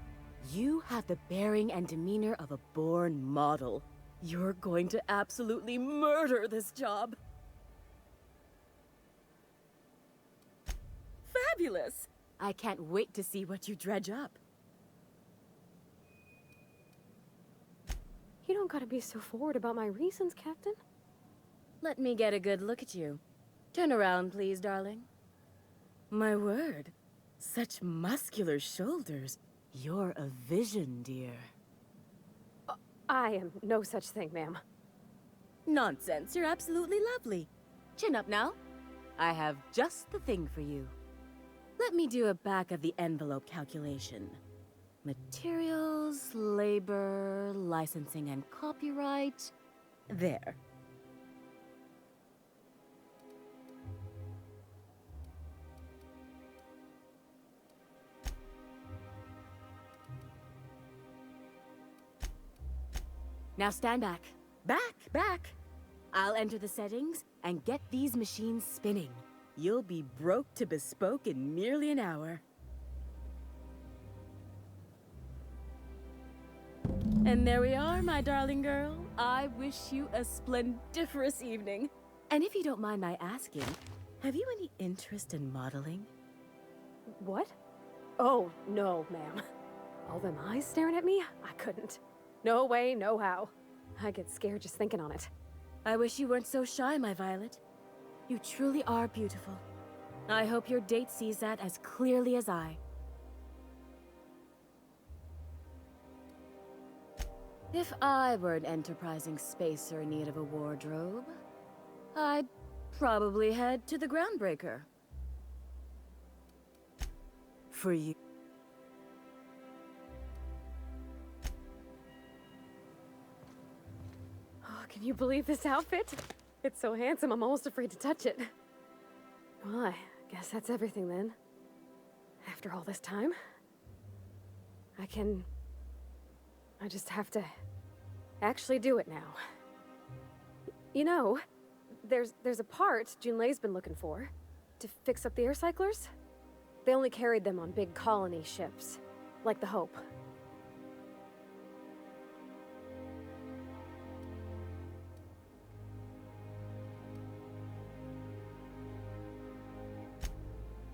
You have the bearing and demeanor of a born model. You're going to absolutely murder this job. Fabulous! I can't wait to see what you dredge up. You don't gotta be so forward about my reasons, Captain. Let me get a good look at you. Turn around, please, darling. My word, such muscular shoulders. You're a vision, dear. I am no such thing, ma'am. Nonsense, you're absolutely lovely. Chin up now. I have just the thing for you. Let me do a back-of-the-envelope calculation. Materials, labor, licensing and copyright. There. Now stand back. Back! I'll enter the settings and get these machines spinning. You'll be broke to bespoke in merely an hour. And there we are, my darling girl. I wish you a splendiferous evening. And if you don't mind my asking, have you any interest in modeling? What? Oh, no, ma'am. All them eyes staring at me? I couldn't. No way, no how. I get scared just thinking on it. I wish you weren't so shy, my Violet. You truly are beautiful. I hope your date sees that as clearly as I. If I were an enterprising spacer in need of a wardrobe, I'd probably head to the Groundbreaker. For you. Oh, can you believe this outfit? It's so handsome, I'm almost afraid to touch it. Well, I guess that's everything then. After all this time, I just have to actually do it now. You know, there's a part Junlei's been looking for to fix up the air cyclers. They only carried them on big colony ships, like the Hope.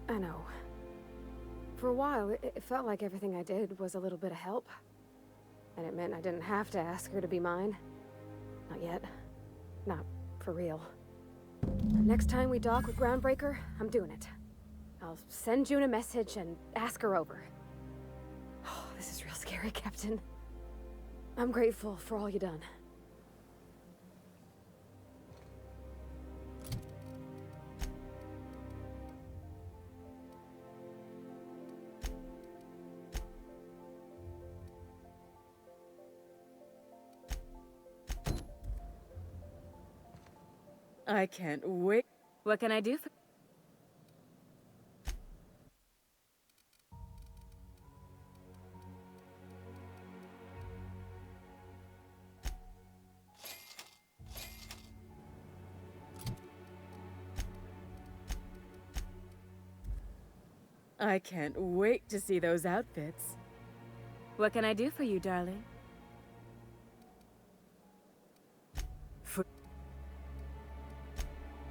I know. For a while, it felt like everything I did was a little bit of help. And it meant I didn't have to ask her to be mine. Not yet. Not for real. Next time we dock with Groundbreaker, I'm doing it. I'll send June a message and ask her over. Oh, this is real scary, Captain. I'm grateful for all you done. I can't wait. What can I do for... I can't wait to see those outfits. What can I do for you, darling?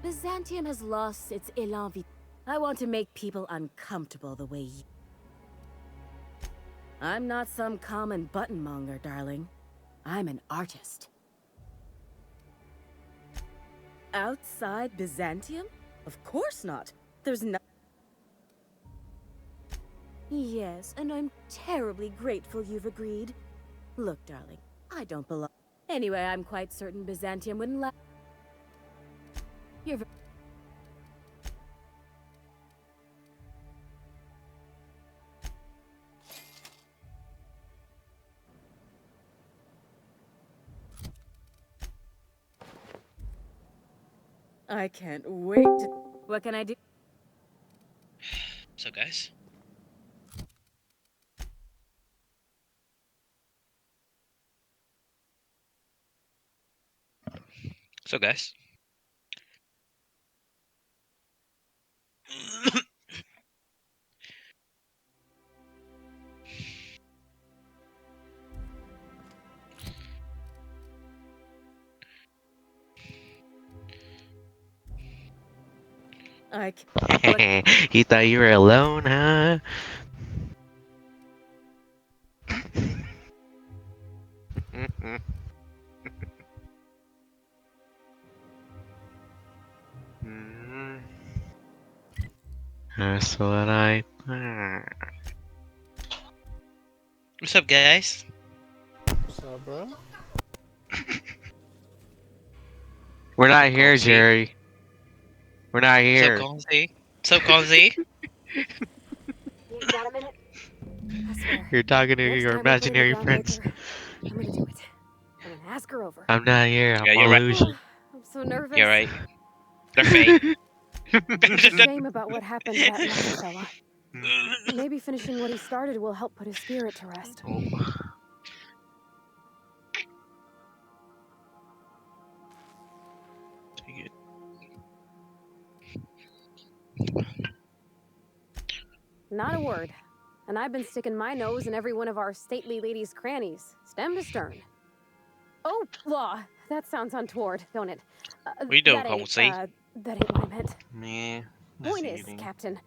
Byzantium has lost its élan vital. I want to make people uncomfortable the way you... I'm not some common buttonmonger, darling. I'm an artist. Outside Byzantium? Of course not. There's no... Yes, and I'm terribly grateful you've agreed. Look, darling, I don't belong... Anyway, I'm quite certain Byzantium wouldn't let... You're... I can't wait to... What can I do? So, guys. So, guys. You thought you were alone, huh? That's what I thought. What's up, guys? What's up, bro? We're not here, Jerry. We're not here. So cozy. So cozy. Got a minute? I swear. You're talking to Next your time we go to the imaginary friends. Groundbreaker, I'm gonna do it. I'm gonna ask her over. I'm not here. I'm Yeah, you're right. illusion. I'm so nervous. You're right. They're fake. It's a shame about what happened to that lucky fella. Maybe finishing what he started will help put his spirit to rest. Take it. Not a word. And I've been sticking my nose in every one of our stately ladies' crannies, stem to stern. Oh, law. That sounds untoward, don't it? What are you doing, that ain't, Cozy? that ain't what I meant. Me. Point is, Captain,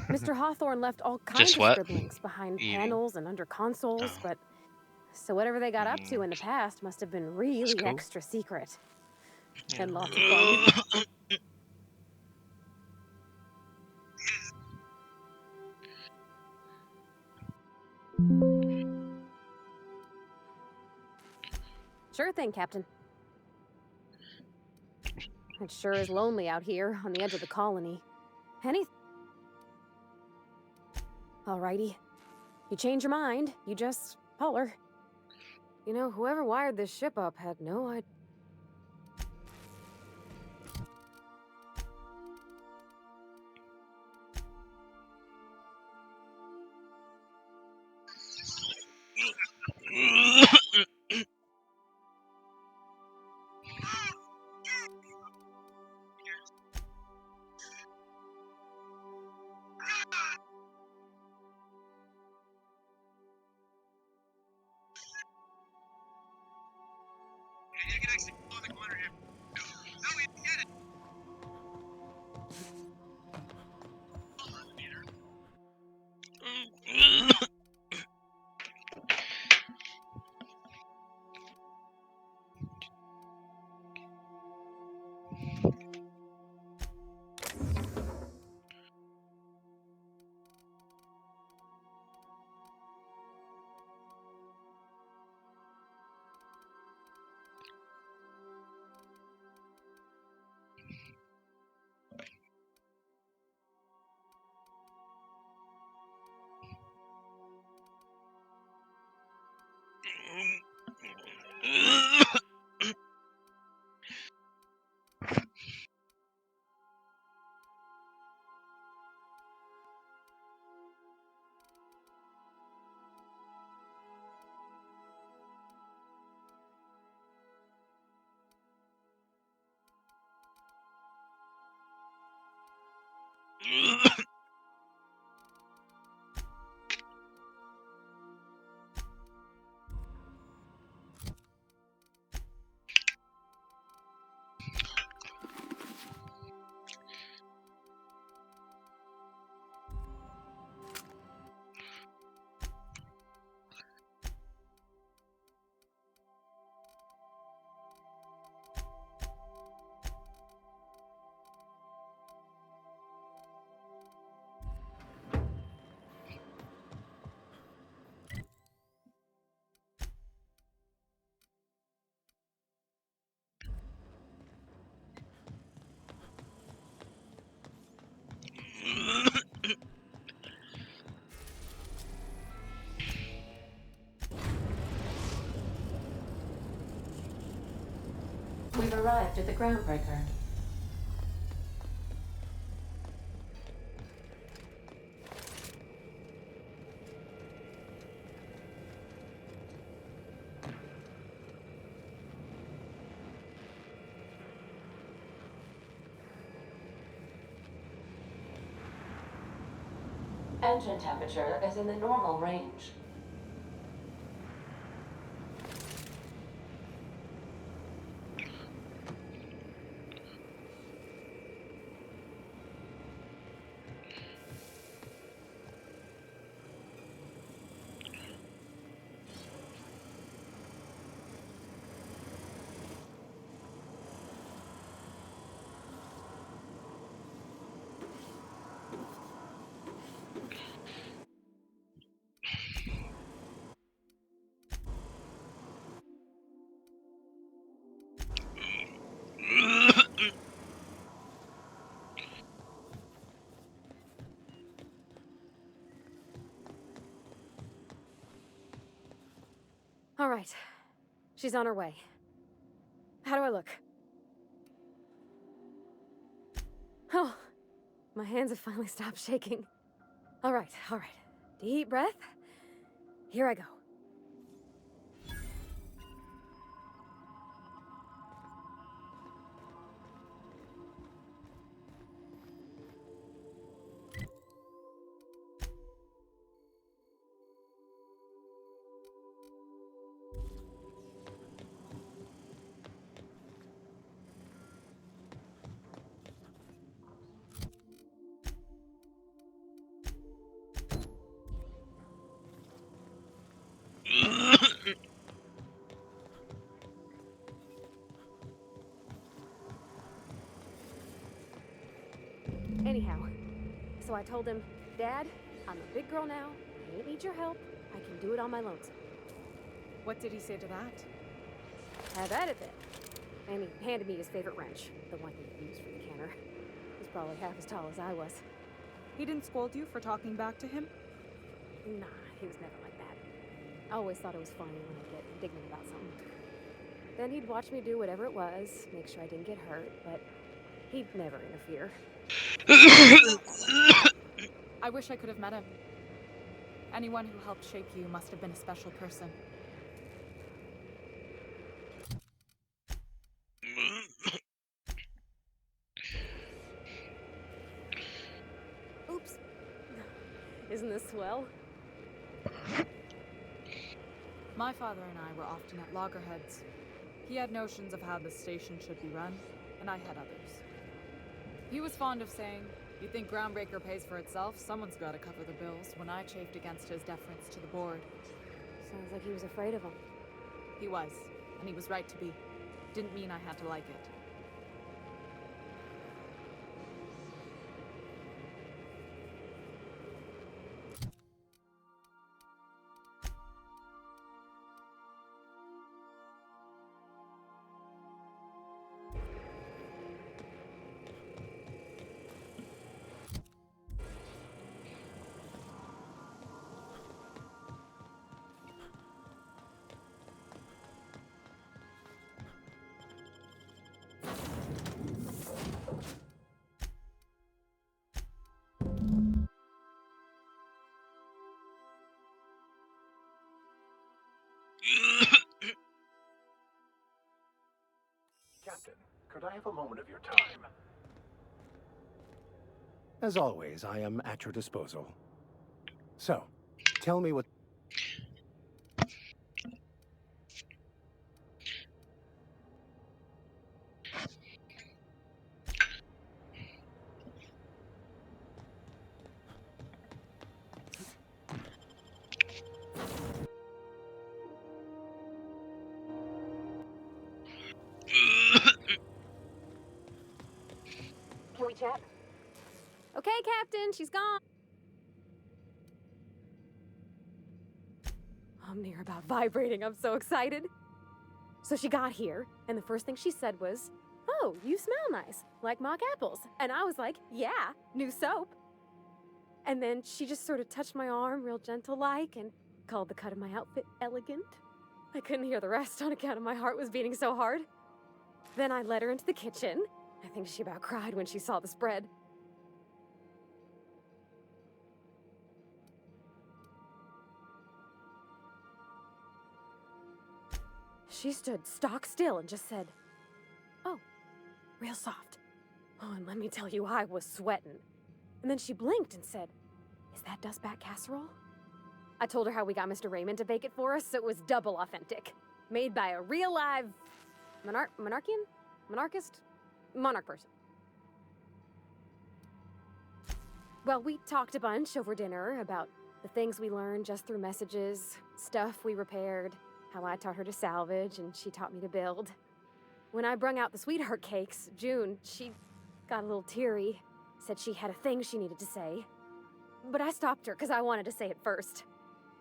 Mr. Hawthorne left all kinds of what? scribblings behind Eating. panels and under consoles, but so whatever they got up to in the past must have been really cool. extra secret. And lots of fun. Sure thing, Captain. It sure is lonely out here on the edge of the colony. Alrighty. You change your mind, you just holler. You know, whoever wired this ship up had no idea. We've arrived at the Groundbreaker. Engine temperature is in the normal range. All right. She's on her way. How do I look? Oh, my hands have finally stopped shaking. All right, all right. Deep breath. Here I go. Anyhow, so I told him, Dad, I'm a big girl now. I don't need your help. I can do it on my lonesome. What did he say to that? Have at it then. And he handed me his favorite wrench, the one he used for the canner. He's probably half as tall as I was. He didn't scold you for talking back to him? Nah, he was never like that. I always thought it was funny when I'd get indignant about something. Then he'd watch me do whatever it was, make sure I didn't get hurt, but he'd never interfere. I wish I could have met him. Anyone who helped shape you must have been a special person. Oops. Isn't this swell? My father and I were often at loggerheads. He had notions of how the station should be run, and I had others. He was fond of saying, "You think Groundbreaker pays for itself? Someone's got to cover the bills," when I chafed against his deference to the board. Sounds like he was afraid of him. He was, and he was right to be. Didn't mean I had to like it. Captain, could I have a moment of your time? As always, I am at your disposal. So, tell me what... Can we chat? Okay, Captain, she's gone. I'm near about vibrating. I'm so excited. So she got here, and the first thing she said was, "Oh, you smell nice, like mock apples." And I was like, "Yeah, new soap." And then she just sort of touched my arm real gentle-like and called the cut of my outfit elegant. I couldn't hear the rest on account of my heart was beating so hard. Then I led her into the kitchen. I think she about cried when she saw the spread. She stood stock still and just said, "Oh, real soft." Oh, and let me tell you, I was sweating. And then she blinked and said, "Is that dustbat casserole?" I told her how we got Mr. Raymond to bake it for us, so it was double authentic. Made by a real live monarch person. Well, we talked a bunch over dinner about the things we learned just through messages, stuff we repaired, how I taught her to salvage and she taught me to build. When I brung out the sweetheart cakes, June, she got a little teary, said she had a thing she needed to say. But I stopped her because I wanted to say it first.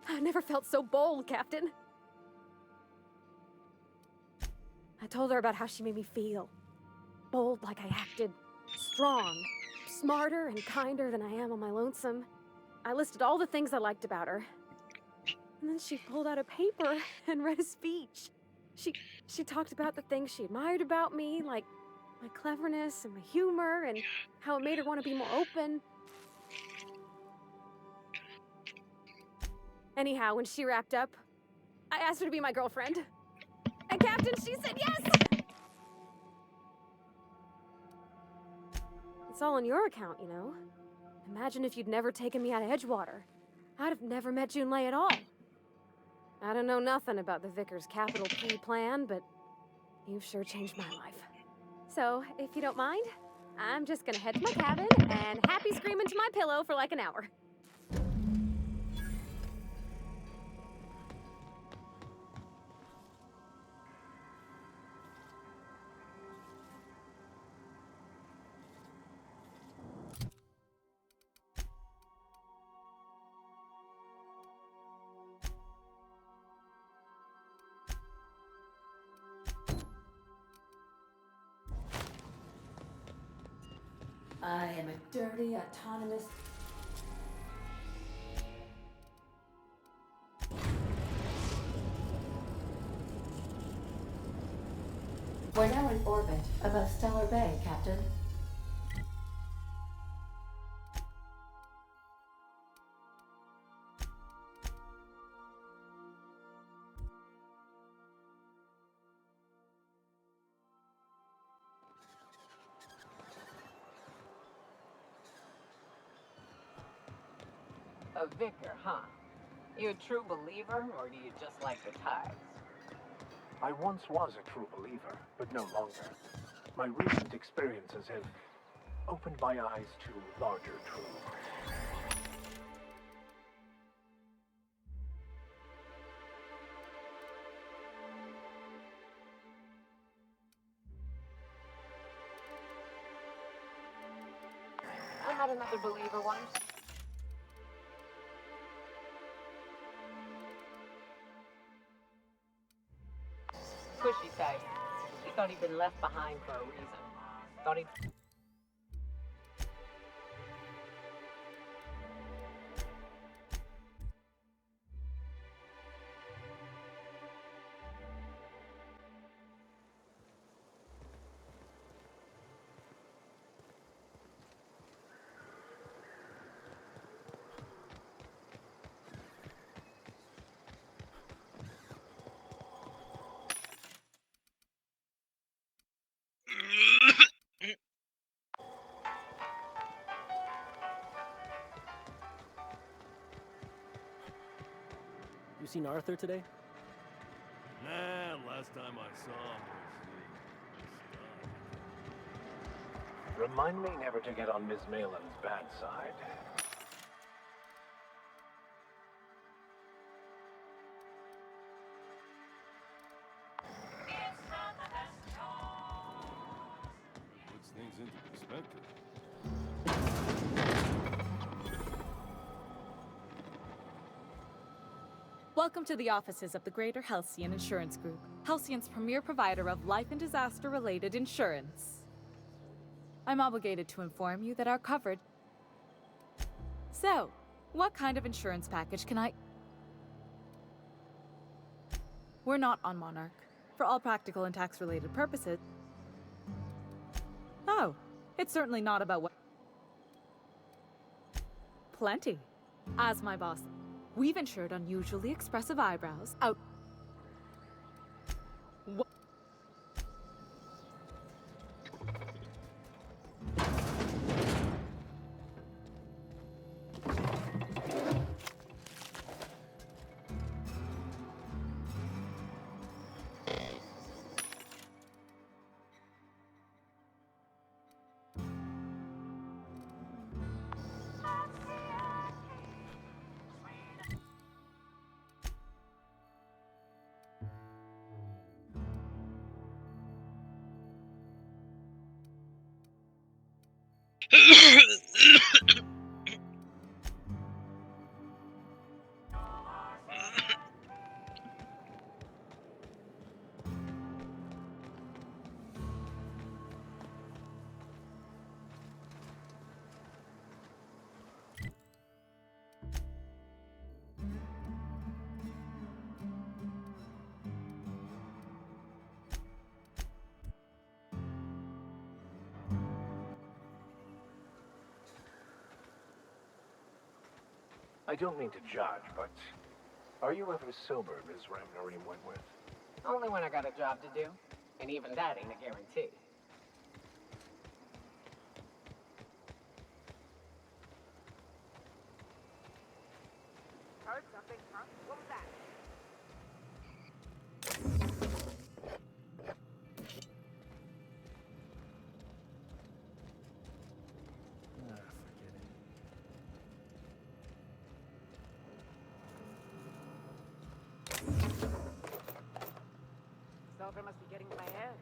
I never felt so bold, Captain. I told her about how she made me feel. Bold like I acted, strong, smarter and kinder than I am on my lonesome. I listed all the things I liked about her. And then she pulled out a paper and read a speech. She talked about the things she admired about me, like my cleverness and my humor, and how it made her want to be more open. Anyhow, when she wrapped up, I asked her to be my girlfriend. And Captain, she said yes! It's all on your account, you know. Imagine if you'd never taken me out of Edgewater. I'd have never met Junlei at all. I don't know nothing about the Vickers capital P plan, but you've sure changed my life. So, if you don't mind, I'm just gonna head to my cabin and happy scream into my pillow for like an hour. I am a dirty, autonomous... We're now in orbit above Stellar Bay, Captain. A vicar, huh? You a true believer, or do you just like the tithes? I once was a true believer, but no longer. My recent experiences have opened my eyes to larger truths. I met another believer once. Pushy type. He thought he'd been left behind for a reason. Thought he'd... You seen Arthur today? Nah, last time I saw him was... Remind me never to get on Ms. Malin's bad side. Puts things into perspective. Welcome to the offices of the Greater Halcyon Insurance Group, Halcyon's premier provider of life and disaster-related insurance. I'm obligated to inform you that our coverage... So, what kind of insurance package can I... We're not on Monarch. For all practical and tax-related purposes... Oh, it's certainly not about what... Plenty. As my boss... We've insured unusually expressive eyebrows out... I don't mean to judge, but are you ever sober, Ms. Ramnareem Wentworth? Only when I got a job to do. And even that ain't a guarantee. Heard something, huh? What was that? Sulfur must be getting to my head.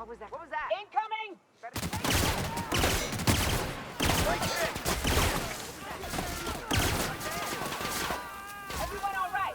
What was that? What was that? Incoming! Everyone all right?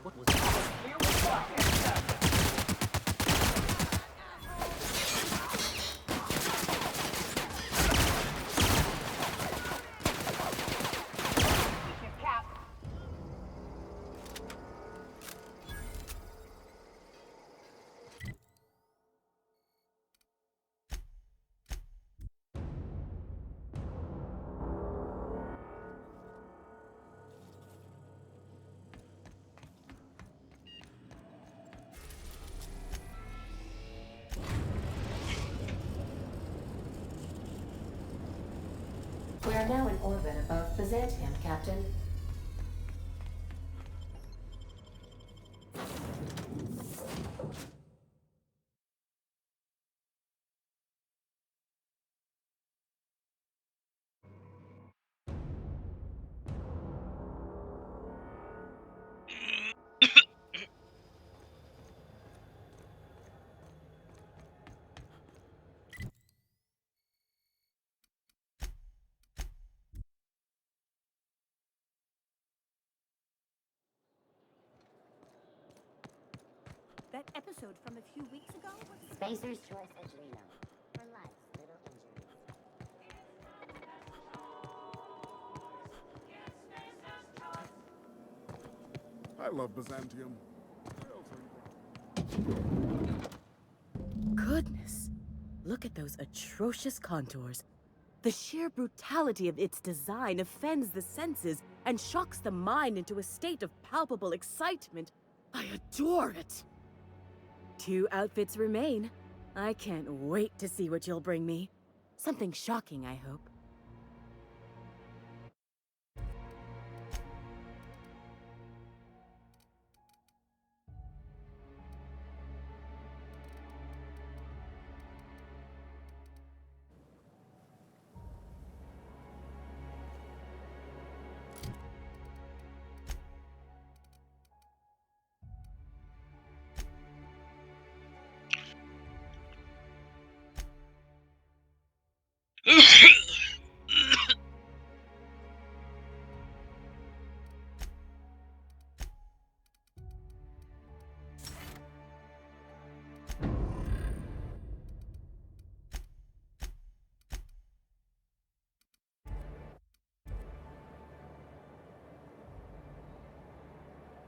What was that? Here we go. Cap. We are now in orbit above Byzantium, Captain. That episode from a few weeks ago was... Spacer's Choice Adrenal. For life's little injuries. I love Byzantium. Goodness. Look at those atrocious contours. The sheer brutality of its design offends the senses and shocks the mind into a state of palpable excitement. I adore it. 2 outfits remain. I can't wait to see what you'll bring me. Something shocking, I hope.